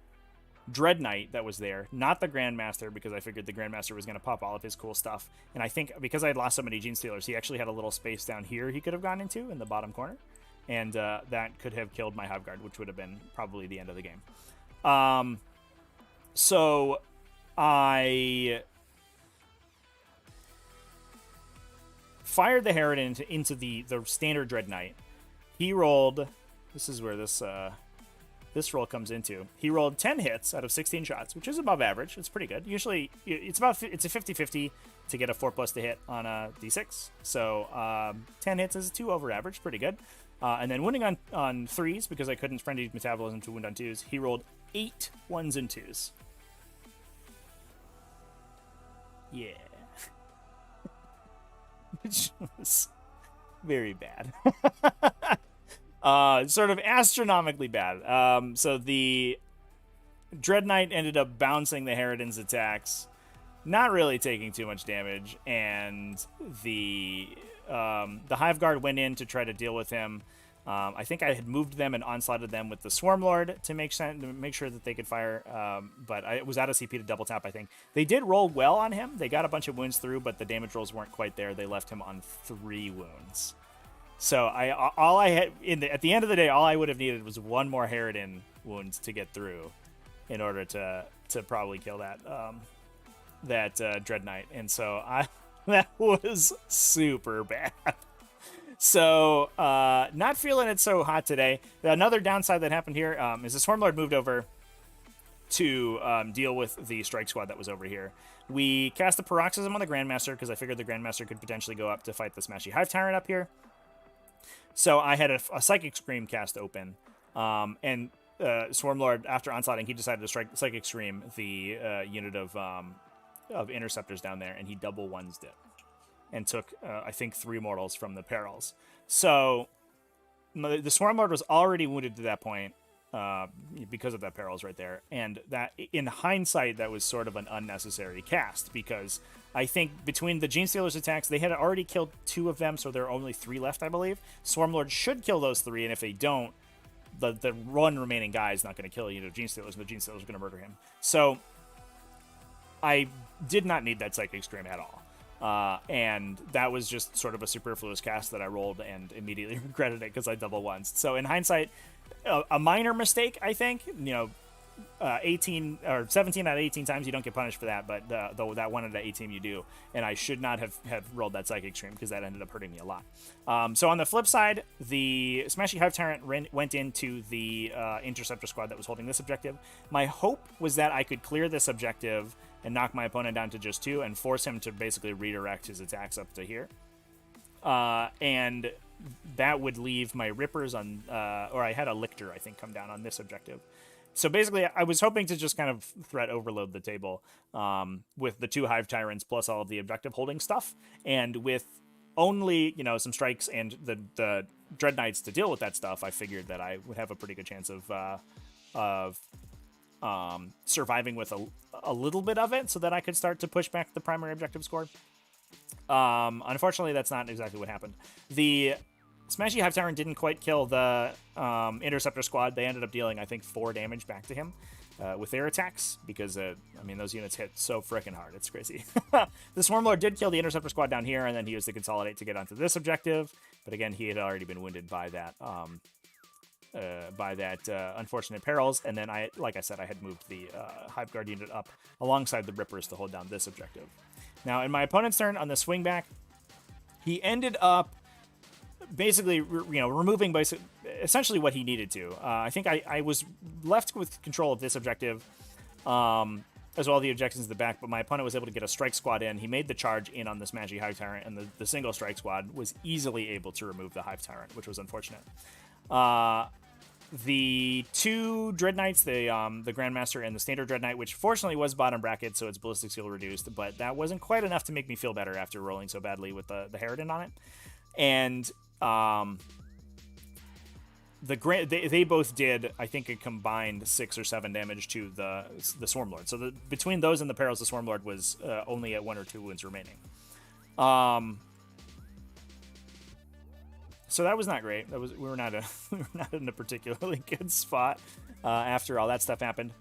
Dread Knight that was there, not the Grandmaster, because I figured the Grandmaster was going to pop all of his cool stuff. And I think because I had lost so many Gene Stealers, he actually had a little space down here he could have gone into in the bottom corner, and that could have killed my Hive Guard, which would have been probably the end of the game. So I fired the Harridan into the standard Dread Knight. He rolled. This is where this roll comes into. He rolled 10 hits out of 16 shots, which is above average. It's pretty good. Usually, it's a 50-50 to get a 4+ to hit on a d6. So 10 hits is 2 over average. Pretty good. And then wounding on 3s, because I couldn't Frenzied Metabolism to wound on 2s, he rolled 8 1s and 2s. Yeah. Which was very bad. Sort of astronomically bad. So the Dread Knight ended up bouncing the Harridan's attacks, not really taking too much damage, and the Hive Guard went in to try to deal with him. I think I had moved them and onslaughted them with the Swarm Lord to make sure that they could fire, but I was out of CP to double tap, I think. They did roll well on him. They got a bunch of wounds through, but the damage rolls weren't quite there. They left him on 3 wounds. So at the end of the day, all I would have needed was 1 more Harridan wound to get through in order to probably kill that Dread Knight. And so that was super bad. So not feeling it so hot today. Another downside that happened here is the Swarmlord moved over to deal with the strike squad that was over here. We cast the Paroxysm on the Grandmaster because I figured the Grandmaster could potentially go up to fight the Smashy Hive Tyrant up here. So I had a Psychic Scream cast open, and Swarmlord, after onslaughting, he decided to strike Psychic Scream the unit of Interceptors down there, and he double ones it and took, I think, 3 mortals from the Perils. So the Swarmlord was already wounded to that point because of that Perils right there, and that, in hindsight, that was sort of an unnecessary cast, because I think between the Genestealer's attacks, they had already killed 2 of them, so there are only 3 left, I believe. Swarmlord should kill those 3, and if they don't, the one remaining guy is not going to kill Genestealers, and the Genestealers are going to murder him. So I did not need that Psychic Scream at all. And that was just sort of a superfluous cast that I rolled and immediately regretted it because I double ones. So in hindsight, a minor mistake, I think. 18 or 17 out of 18 times you don't get punished for that, but that 1 out of 18 you do. And I should not have rolled that Psychic Stream because that ended up hurting me a lot. So on the flip side, the Smashy Hive Tyrant went into the Interceptor squad that was holding this objective. My hope was that I could clear this objective and knock my opponent down to just 2 and force him to basically redirect his attacks up to here. And that would leave my Rippers on, or I had a Lictor, I think, come down on this objective. So basically, I was hoping to just kind of threat overload the table with the 2 Hive Tyrants plus all of the objective holding stuff. And with only, some strikes and the Dread Knights to deal with that stuff, I figured that I would have a pretty good chance of surviving with a little bit of it so that I could start to push back the primary objective score. Unfortunately, that's not exactly what happened. The Smashy Hive Tyrant didn't quite kill the Interceptor squad. They ended up dealing, I think, 4 damage back to him with their attacks because, those units hit so freaking hard. It's crazy. The Swarmlord did kill the Interceptor squad down here, and then he used to consolidate to get onto this objective. But again, he had already been wounded by that unfortunate Perils, and then like I said, I had moved the Hive Guard unit up alongside the Rippers to hold down this objective. Now, in my opponent's turn on the swing back, he ended up basically, removing essentially what he needed to. I think I was left with control of this objective, as well as the objectives in the back, but my opponent was able to get a strike squad in. He made the charge in on this Smashy Hive Tyrant, and the single strike squad was easily able to remove the Hive Tyrant, which was unfortunate. The 2 Dread Knights, the Grandmaster and the Standard Dread Knight, which fortunately was bottom bracket, so its ballistic skill reduced, but that wasn't quite enough to make me feel better after rolling so badly with the Harridan on it. And they both did, I think, a combined 6 or 7 damage to the Swarmlord. So between those and the Perils, the Swarmlord was only at 1 or 2 wounds remaining. So that was not great. We were not in a particularly good spot after all that stuff happened.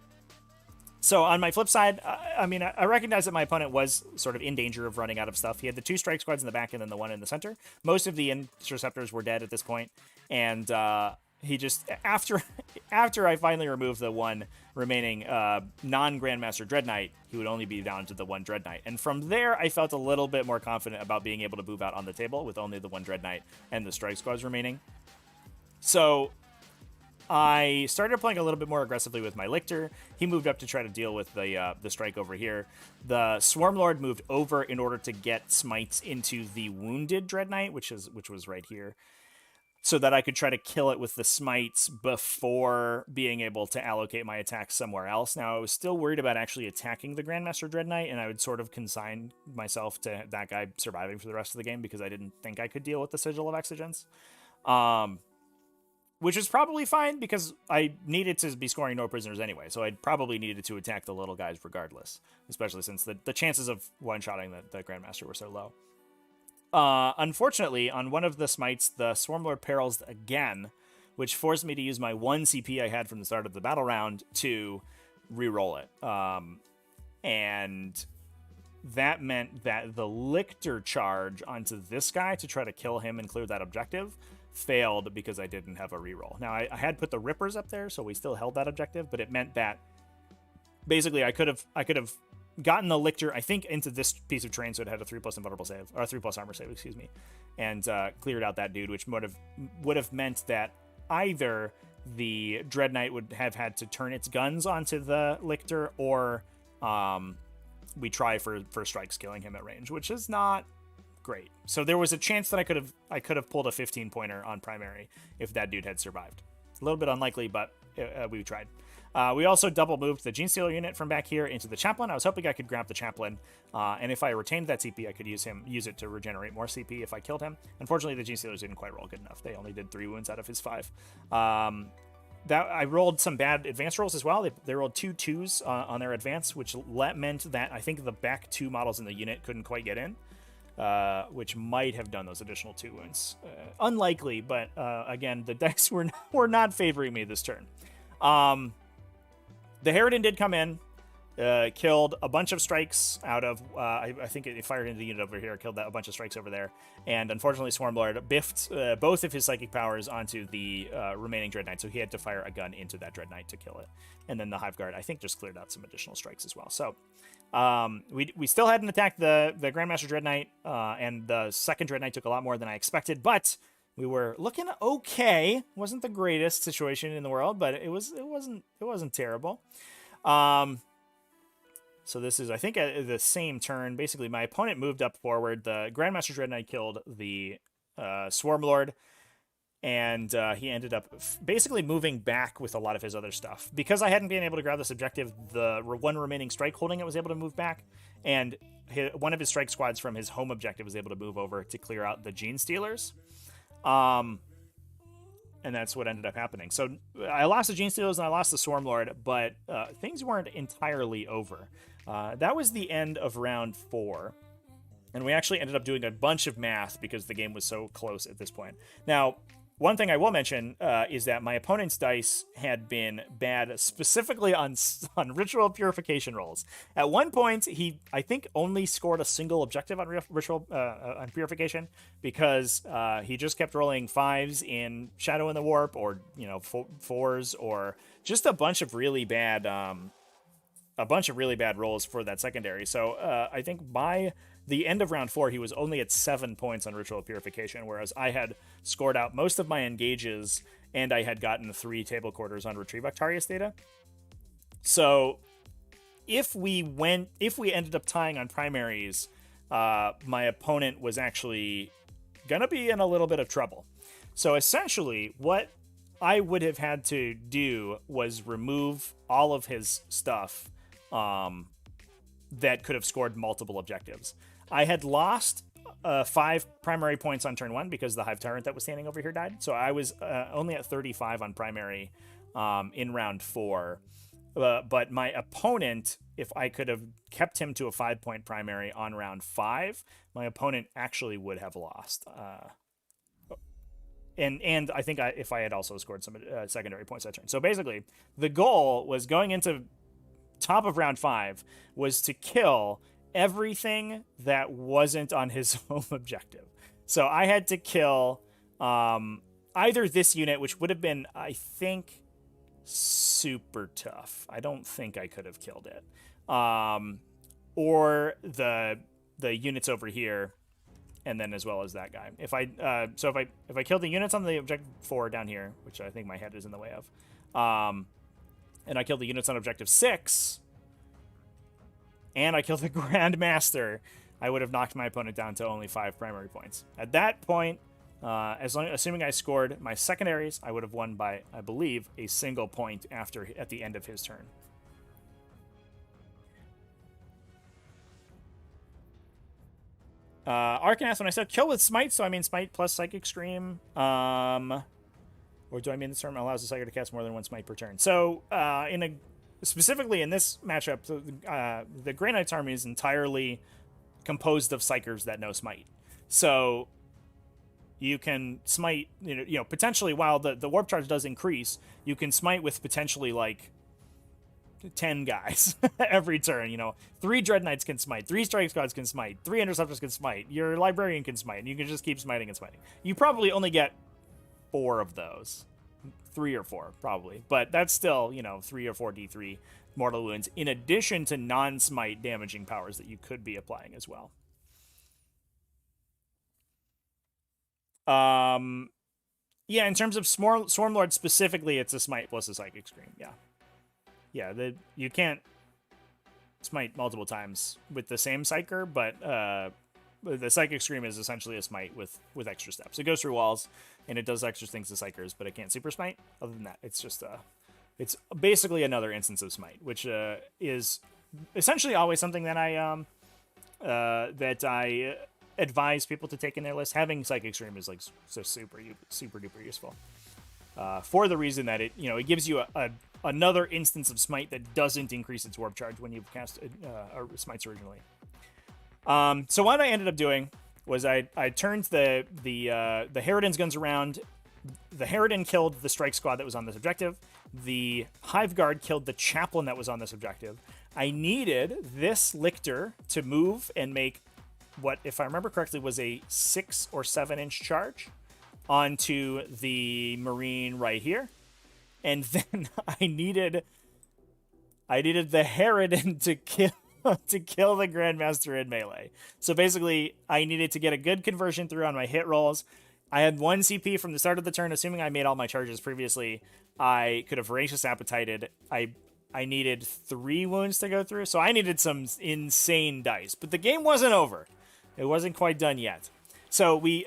So on my flip side, I recognize that my opponent was sort of in danger of running out of stuff. He had the 2 strike squads in the back and then the 1 in the center. Most of the Interceptors were dead at this point, and he just, after I finally removed the 1 remaining non-Grandmaster Dread Knight, he would only be down to the 1 Dread Knight. And from there, I felt a little bit more confident about being able to move out on the table with only the 1 Dread Knight and the strike squads remaining. So I started playing a little bit more aggressively with my Lictor. He moved up to try to deal with the strike over here. The Swarmlord moved over in order to get smites into the wounded Dread Knight, which was right here, so that I could try to kill it with the smites before being able to allocate my attacks somewhere else. Now, I was still worried about actually attacking the Grandmaster Dread Knight, and I would sort of consign myself to that guy surviving for the rest of the game because I didn't think I could deal with the Sigil of Exigence. Which is probably fine because I needed to be scoring no prisoners anyway, so I probably needed to attack the little guys regardless, especially since the chances of one-shotting the Grandmaster were so low. Unfortunately, on one of the smites, the Swarmlord Perils again, which forced me to use my 1 CP I had from the start of the battle round to re-roll it. And that meant that the Lictor charge onto this guy to try to kill him and clear that objective failed because I didn't have a reroll. Now, I had put the Rippers up there, so we still held that objective, but it meant that basically I could have gotten the Lictor, I think, into this piece of terrain, so it had a 3+ invulnerable save, or 3+ armor save, excuse me, and cleared out that dude, which would have meant that either the Dread Knight would have had to turn its guns onto the Lictor, or we try for strikes killing him at range, which is not great. So there was a chance that I could have pulled a 15-pointer on primary if that dude had survived. A little bit unlikely, but we tried. We also double moved the Genestealer unit from back here into the Chaplain. I was hoping I could grab the Chaplain, and if I retained that CP, I could use it to regenerate more CP if I killed him. Unfortunately, the Genestealers didn't quite roll good enough. They only did 3 wounds out of his 5. That I rolled some bad advance rolls as well. They rolled 2 2s on their advance, which meant that I think the back 2 models in the unit couldn't quite get in, which might have done those additional 2 wounds. Unlikely, but again, the dice were not favoring me this turn. The Harridan did come in, killed a bunch of strikes out of, I think it fired into the unit over here, killed a bunch of strikes over there, and unfortunately Swarmlord biffed both of his psychic powers onto the remaining Dread Knight, so he had to fire a gun into that Dread Knight to kill it. And then the Hive Guard, I think, just cleared out some additional strikes as well. So we still hadn't attacked the Grandmaster Dread Knight, and the second Dread Knight took a lot more than I expected, but we were looking okay. Wasn't the greatest situation in the world, but it wasn't terrible. So this is, I think, the same turn. Basically, my opponent moved up forward. The Grandmaster Dread Knight killed the Swarmlord, and he ended up basically moving back with a lot of his other stuff. Because I hadn't been able to grab this objective, the one remaining strike holding it was able to move back, and one of his strike squads from his home objective was able to move over to clear out the Genestealers. And that's what ended up happening. So I lost the Genestealers and I lost the Swarmlord, but things weren't entirely over. That was the end of round 4. And we actually ended up doing a bunch of math because the game was so close at this point. Now, one thing I will mention is that my opponent's dice had been bad, specifically on ritual purification rolls. At one point, he, I think, only scored a single objective on ritual on purification because he just kept rolling 5s in Shadow in the Warp, or 4s, or just a bunch of really bad rolls for that secondary. So I think by the end of round 4, he was only at 7 points on Ritual Purification, whereas I had scored out most of my engages, and I had gotten 3 table quarters on Retrieve Octarius data. So if we ended up tying on primaries, my opponent was actually gonna be in a little bit of trouble. So essentially, what I would have had to do was remove all of his stuff that could have scored multiple objectives. I had lost 5 primary points on turn 1 because the Hive Tyrant that was standing over here died. So I was only at 35 on primary in round 4. But my opponent, if I could have kept him to a 5-point primary on round 5, my opponent actually would have lost. And I think if I had also scored some secondary points that turn. So basically, the goal was going into top of round 5 was to kill everything that wasn't on his home objective. So I had to kill either this unit, which would have been, I think, super tough. I don't think I could have killed it. Or the units over here, and then as well as that guy. If I kill the units on the objective 4 down here, which I think my head is in the way of, and I kill the units on objective 6, and I killed the Grandmaster, I would have knocked my opponent down to only 5 primary points. At that point, assuming I scored my secondaries, I would have won by, I believe, a single point at the end of his turn. Arcanast, when I said kill with Smite, so I mean Smite plus Psychic Scream, or do I mean this term allows the Psyker to cast more than 1 Smite per turn? So, specifically in this matchup, the Grey Knight's army is entirely composed of Psykers that know Smite. So you can smite, potentially, while the warp charge does increase, you can smite with potentially like 10 guys every turn. 3 Dread Knights can smite, 3 Strike Squads can smite, 3 Interceptors can smite, your Librarian can smite, and you can just keep smiting and smiting. You probably only get 4 of those. 3 or 4, probably. But that's still, 3 or 4 D3 mortal wounds, in addition to non-smite damaging powers that you could be applying as well. Yeah, in terms of Swarmlord specifically, it's a smite plus a psychic scream. Yeah. Yeah, you can't smite multiple times with the same psyker, but the psychic scream is essentially a smite with extra steps. It goes through walls and it does extra things to psychers, but it can't super smite. Other than that, it's just it's basically another instance of smite, which is essentially always something that I advise people to take in their list. Having psychic scream is like so super duper useful. For the reason that it gives you another instance of smite that doesn't increase its warp charge when you've cast smites originally. So what I ended up doing was I turned the Harridan's guns around. The Harridan killed the strike squad that was on this objective. The Hive Guard killed the chaplain that was on this objective. I needed this Lictor to move and make what, if I remember correctly, was a 6 or 7 inch charge onto the Marine right here. And then I needed the Harridan to kill the Grandmaster in melee. So basically, I needed to get a good conversion through on my hit rolls. I had 1 CP from the start of the turn, assuming I made all my charges previously. I could have Voracious Appetited. I needed 3 wounds to go through, so I needed some insane dice. But the game wasn't over. It wasn't quite done yet. So we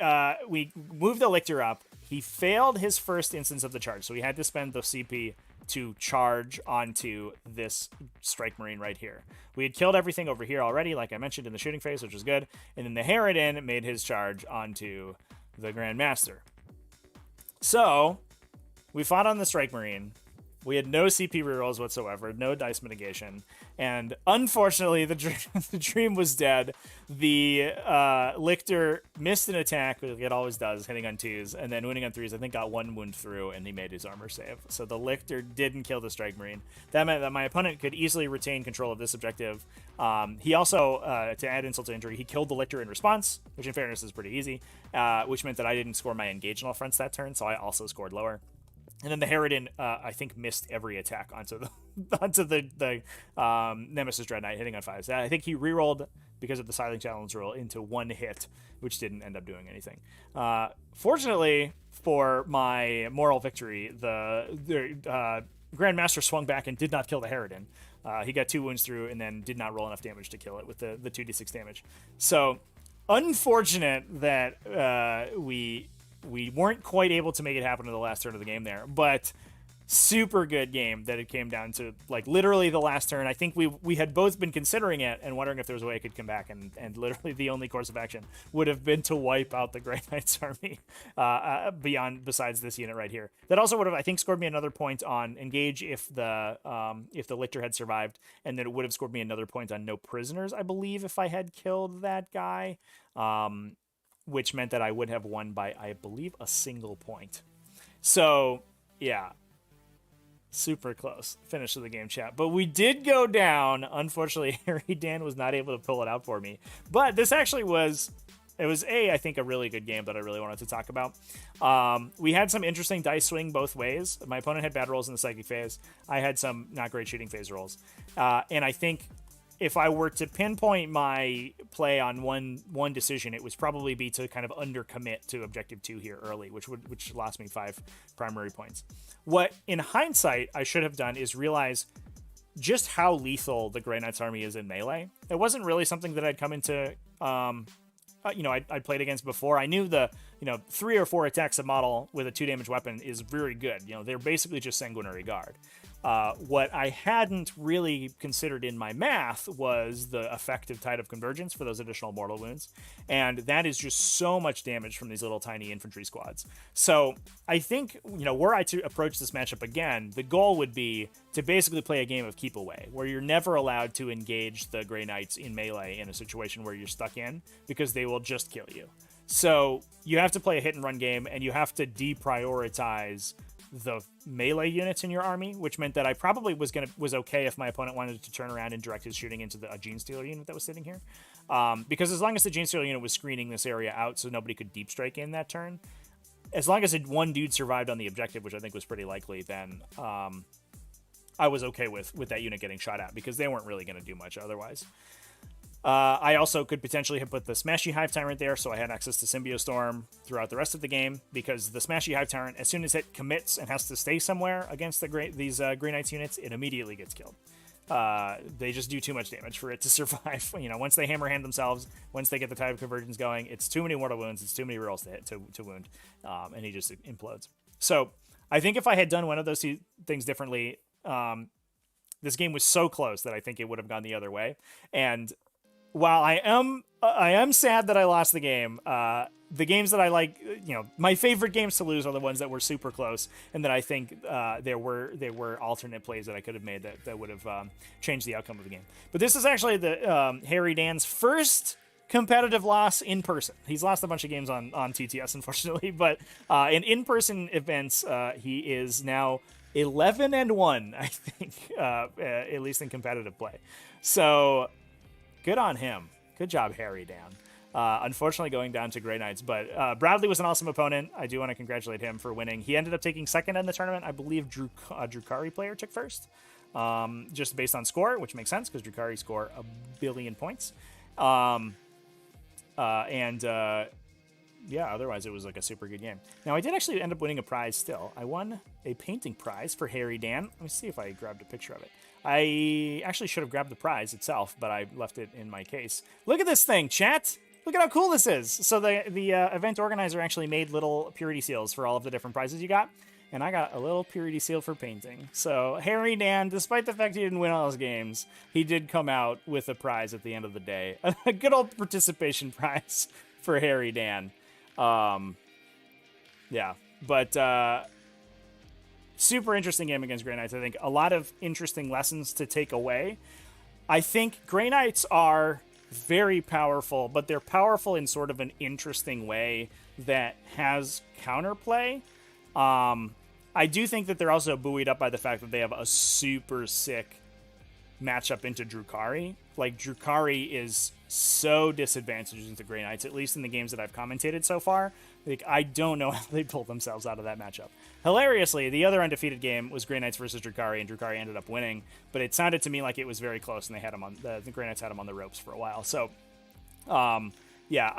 moved the Lictor up. He failed his first instance of the charge, so we had to spend the CP to charge onto this Strike Marine right here. We had killed everything over here already, like I mentioned in the shooting phase, which was good. And then the Harridan made his charge onto the Grandmaster. So we fought on the Strike Marine. We had no CP rerolls whatsoever, no dice mitigation, and unfortunately, the dream was dead. The Lictor missed an attack, like it always does, hitting on 2s, and then winning on 3s. I think got 1 wound through, and he made his armor save. So the Lictor didn't kill the Strike Marine. That meant that my opponent could easily retain control of this objective. He also, to add insult to injury, he killed the Lictor in response, which in fairness is pretty easy, which meant that I didn't score my engage on all fronts that turn, so I also scored lower. And then the Harridan, I think, missed every attack onto the Nemesis Dread Knight, hitting on 5s. I think he rerolled, because of the Silent Challenge rule, into 1 hit, which didn't end up doing anything. Fortunately for my moral victory, the Grandmaster swung back and did not kill the Harridan. He got 2 wounds through and then did not roll enough damage to kill it with the 2d6 damage. So, unfortunate that we weren't quite able to make it happen in the last turn of the game there, but super good game that it came down to, like, literally the last turn. I think we had both been considering it and wondering if there was a way I could come back, and literally the only course of action would have been to wipe out the Grey Knight's army besides this unit right here. That also would have, I think, scored me another point on engage if the Lictor had survived, and then it would have scored me another point on no prisoners, I believe, if I had killed that guy. Which meant that I would have won by, I believe, a single point. So, yeah. Super close finish of the game, chat. But we did go down. Unfortunately, Harridan was not able to pull it out for me. But this actually was... I think, a really good game that I really wanted to talk about. We had some interesting dice swing both ways. My opponent had bad rolls in the Psychic phase. I had some not great shooting phase rolls. And I think... if I were to pinpoint my play on one decision, it would probably be to kind of undercommit to objective 2 here early, which lost me 5 primary points. What, in hindsight, I should have done is realize just how lethal the Grey Knight's army is in melee. It wasn't really something that I'd come into, I'd played against before. I knew the 3 or 4 attacks a model with a 2 damage weapon is very good. They're basically just Sanguinary Guard. What I hadn't really considered in my math was the effective Tide of Convergence for those additional mortal wounds. And that is just so much damage from these little tiny infantry squads. So I think, were I to approach this matchup again, the goal would be to basically play a game of keep away, where you're never allowed to engage the Grey Knights in melee in a situation where you're stuck in, because they will just kill you. So you have to play a hit and run game, and you have to deprioritize the melee units in your army, which meant that I probably was okay if my opponent wanted to turn around and direct his shooting into a Gene Stealer unit that was sitting here. Because as long as the Gene Stealer unit was screening this area out so nobody could deep strike in that turn, as long as one dude survived on the objective, which I think was pretty likely, then I was okay with that unit getting shot at, because they weren't really going to do much otherwise. I also could potentially have put the Smashy Hive Tyrant there, so I had access to Symbiostorm throughout the rest of the game, because the Smashy Hive Tyrant, as soon as it commits and has to stay somewhere against these Grey Knights units, it immediately gets killed. They just do too much damage for it to survive. Once they hammer hand themselves, once they get the Tide of Convergence going, it's too many mortal wounds, it's too many rolls to hit to wound, and he just implodes. So I think if I had done one of those two things differently, this game was so close that I think it would have gone the other way. And while I am sad that I lost the game, the games that I like, my favorite games to lose are the ones that were super close, and that I think there were alternate plays that I could have made that would have changed the outcome of the game. But this is actually the Harridan's first competitive loss in person. He's lost a bunch of games on TTS, unfortunately, but in in-person events, he is now 11-1, I think, at least in competitive play. So good on him. Good job, Harridan. Unfortunately, going down to Grey Knights, but Bradley was an awesome opponent. I do want to congratulate him for winning. He ended up taking second in the tournament. I believe Drukari player took first, just based on score, which makes sense because Drukari score 1 billion points. Yeah, otherwise it was like a super good game. Now, I did actually end up winning a prize still. I won a painting prize for Harridan. Let me see if I grabbed a picture of it. I actually should have grabbed the prize itself, but I left it in my case. Look at this thing, chat! Look at how cool this is! So the event organizer actually made little purity seals for all of the different prizes you got, and I got a little purity seal for painting. So Harridan, despite the fact he didn't win all his games, he did come out with a prize at the end of the day. A good old participation prize for Harridan. Yeah, but super interesting game against Grey Knights. I think a lot of interesting lessons to take away. I think Grey Knights are very powerful, but they're powerful in sort of an interesting way that has counterplay. I do think that they're also buoyed up by the fact that they have a super sick matchup into Drukari. Like, Drukari is so disadvantaged into Grey Knights, at least in the games that I've commentated so far. Like, I don't know how they pulled themselves out of that matchup. Hilariously, the other undefeated game was Grey Knights versus Drukari, and Drukari ended up winning, but it sounded to me like it was very close, and they had him on the Grey Knights had him on the ropes for a while. So, yeah,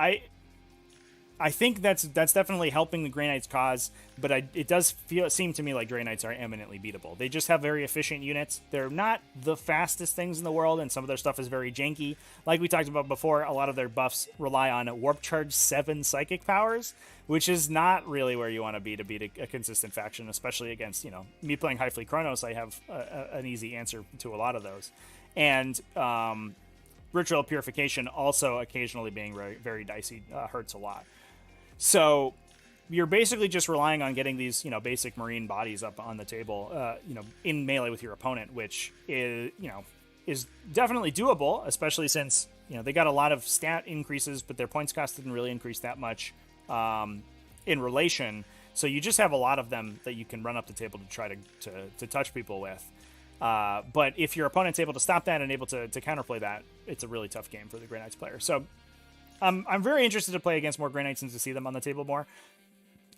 I think that's definitely helping the Grey Knights' cause, but it does seem to me like Grey Knights are eminently beatable. They just have very efficient units. They're not the fastest things in the world, and some of their stuff is very janky. Like we talked about before, a lot of their buffs rely on Warp Charge 7 psychic powers, which is not really where you want to beat a consistent faction, especially against, me playing High Fleet Chronos. I have an easy answer to a lot of those. And Ritual Purification also occasionally being very, very dicey hurts a lot. So you're basically just relying on getting these, basic marine bodies up on the table, in melee with your opponent, which is definitely doable, especially since, they got a lot of stat increases, but their points cost didn't really increase that much in relation. So you just have a lot of them that you can run up the table to try to touch people with. But if your opponent's able to stop that and able to counterplay that, it's a really tough game for the Grey Knights player. So I'm very interested to play against more Grey Knights and to see them on the table more.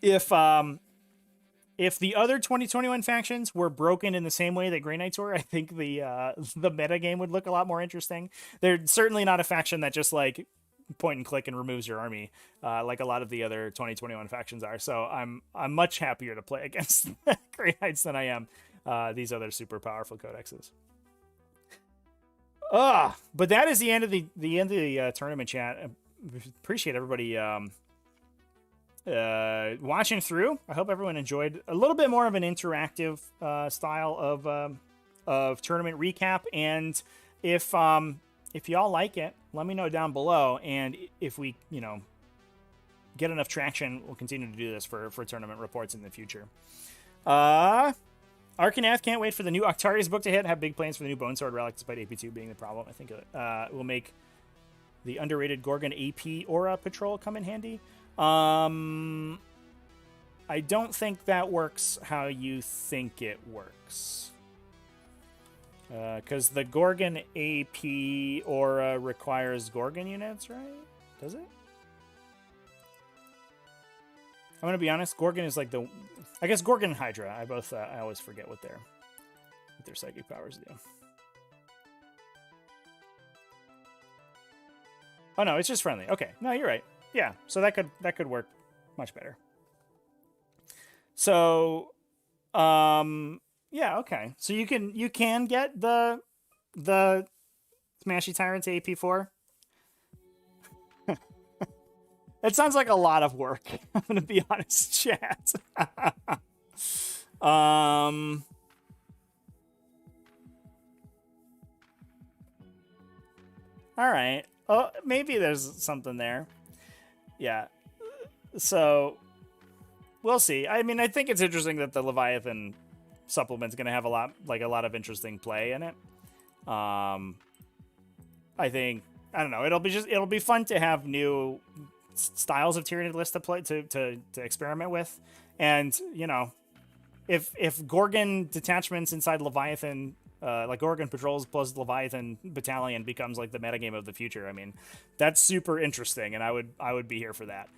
If the other 2021 factions were broken in the same way that Grey Knights were, I think the meta game would look a lot more interesting. They're certainly not a faction that just like point and click and removes your army like a lot of the other 2021 factions are. So I'm much happier to play against Grey Knights than I am these other super powerful codexes. But that is the end of the tournament chat. Appreciate everybody watching through. I hope everyone enjoyed a little bit more of an interactive style of tournament recap. And if y'all like it, let me know down below. And if we get enough traction, we'll continue to do this for tournament reports in the future. Arcanath can't wait for the new Octarius book to hit. Have big plans for the new Bone Sword relic, despite AP2 being the problem. I think it will make the underrated Gorgon AP Aura Patrol come in handy. I don't think that works how you think it works. Because the Gorgon AP Aura requires Gorgon units, right? Does it? I'm going to be honest, Gorgon is like I guess Gorgon and Hydra. I always forget what their psychic powers do. Oh no, it's just friendly. Okay, no, you're right. Yeah, so that could work much better. So, yeah, okay. So you can get the Smashy Tyrant to AP4. It sounds like a lot of work. I'm gonna be honest, chat. All right. Oh, maybe there's something there. Yeah. So we'll see. I mean, I think it's interesting that the Leviathan supplement's going to have a lot of interesting play in it. I think, I don't know. It'll be fun to have new styles of Tyranid list to play to experiment with, and you know, if Gorgon detachments inside Leviathan, like Gorgon patrols plus Leviathan battalion becomes like the metagame of the future. I mean, that's super interesting, and I would be here for that.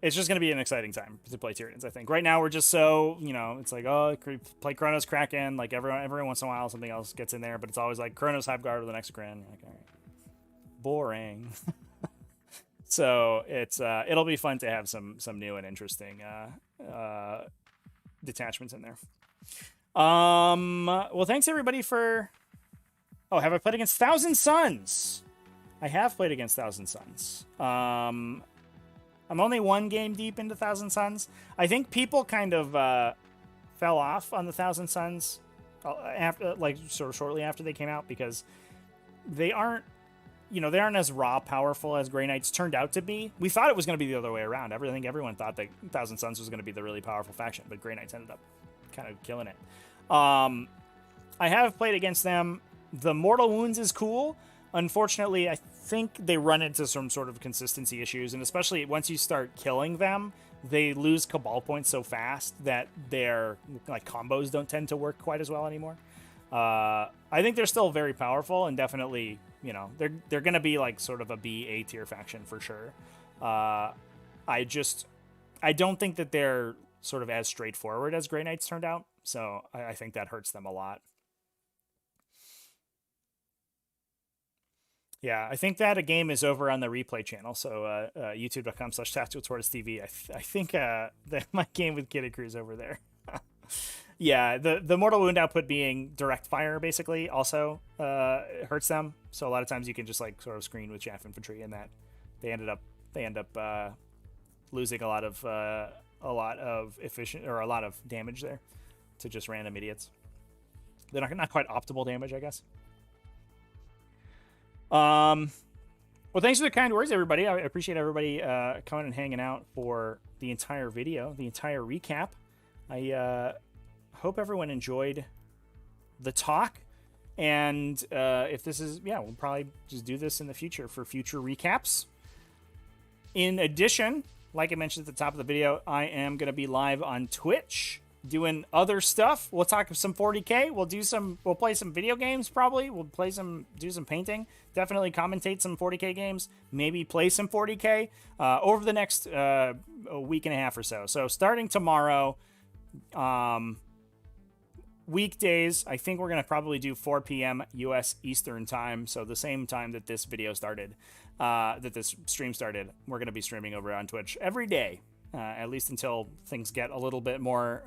It's just going to be an exciting time to play Tyranids, I think. Right now, we're just so, you know, it's like, oh, play Chronos Kraken. Like, every once in a while, something else gets in there. But it's always like Chronos Hiveguard with an Exocrine. Like, all right. Boring. So, it'll be fun to have some new and interesting detachments in there. Well, thanks, everybody, for... Oh, have I played against Thousand Suns? I have played against Thousand Suns. I'm only one game deep into Thousand Suns. I think people kind of fell off on the Thousand Suns after, like, sort of shortly after they came out, because they aren't as raw powerful as Grey Knights turned out to be. We thought it was going to be the other way around. I think everyone thought that Thousand Suns was going to be the really powerful faction, but Grey Knights ended up kind of killing it. I have played against them. The Mortal Wounds is cool. Unfortunately, I think they run into some sort of consistency issues, and especially once you start killing them, they lose Cabal points so fast that their like combos don't tend to work quite as well anymore. I think they're still very powerful, and definitely, you know, they're going to be like sort of a B-A tier faction for sure. I don't think that they're sort of as straightforward as Grey Knights turned out, so I think that hurts them a lot. Yeah, I think that a game is over on the replay channel, so youtube.com/tacticaltortoisetv. I think that my game with Kid Cruz over there. Yeah, the Mortal Wound output being direct fire basically also hurts them. So a lot of times you can just like sort of screen with chaff infantry, and that they end up losing a lot of efficient or a lot of damage there to just random idiots. They're not quite optimal damage, I guess. Well, thanks for the kind words, everybody. I appreciate everybody coming and hanging out for the entire video, the entire recap. I hope everyone enjoyed the talk, and if this is, yeah, we'll probably just do this in the future for future recaps. In addition, like I mentioned at the top of the video, I am going to be live on Twitch doing other stuff. We'll talk some 40k. We'll play some video games probably. We'll do some painting. Definitely commentate some 40k games. Maybe play some 40k over the next a week and a half or so. So starting tomorrow, weekdays, I think we're going to probably do 4 p.m. U.S. Eastern time. So the same time that this video started, that this stream started, we're going to be streaming over on Twitch every day. At least until things get a little bit more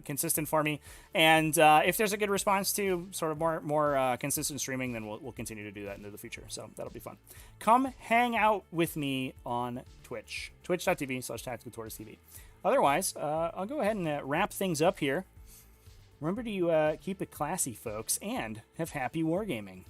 consistent for me. And if there's a good response to sort of more consistent streaming, then we'll continue to do that into the future. So that'll be fun. Come hang out with me on Twitch, twitch.tv/tacticaltortoisetv. Otherwise, I'll go ahead and wrap things up here. Remember to keep it classy, folks, and have happy wargaming.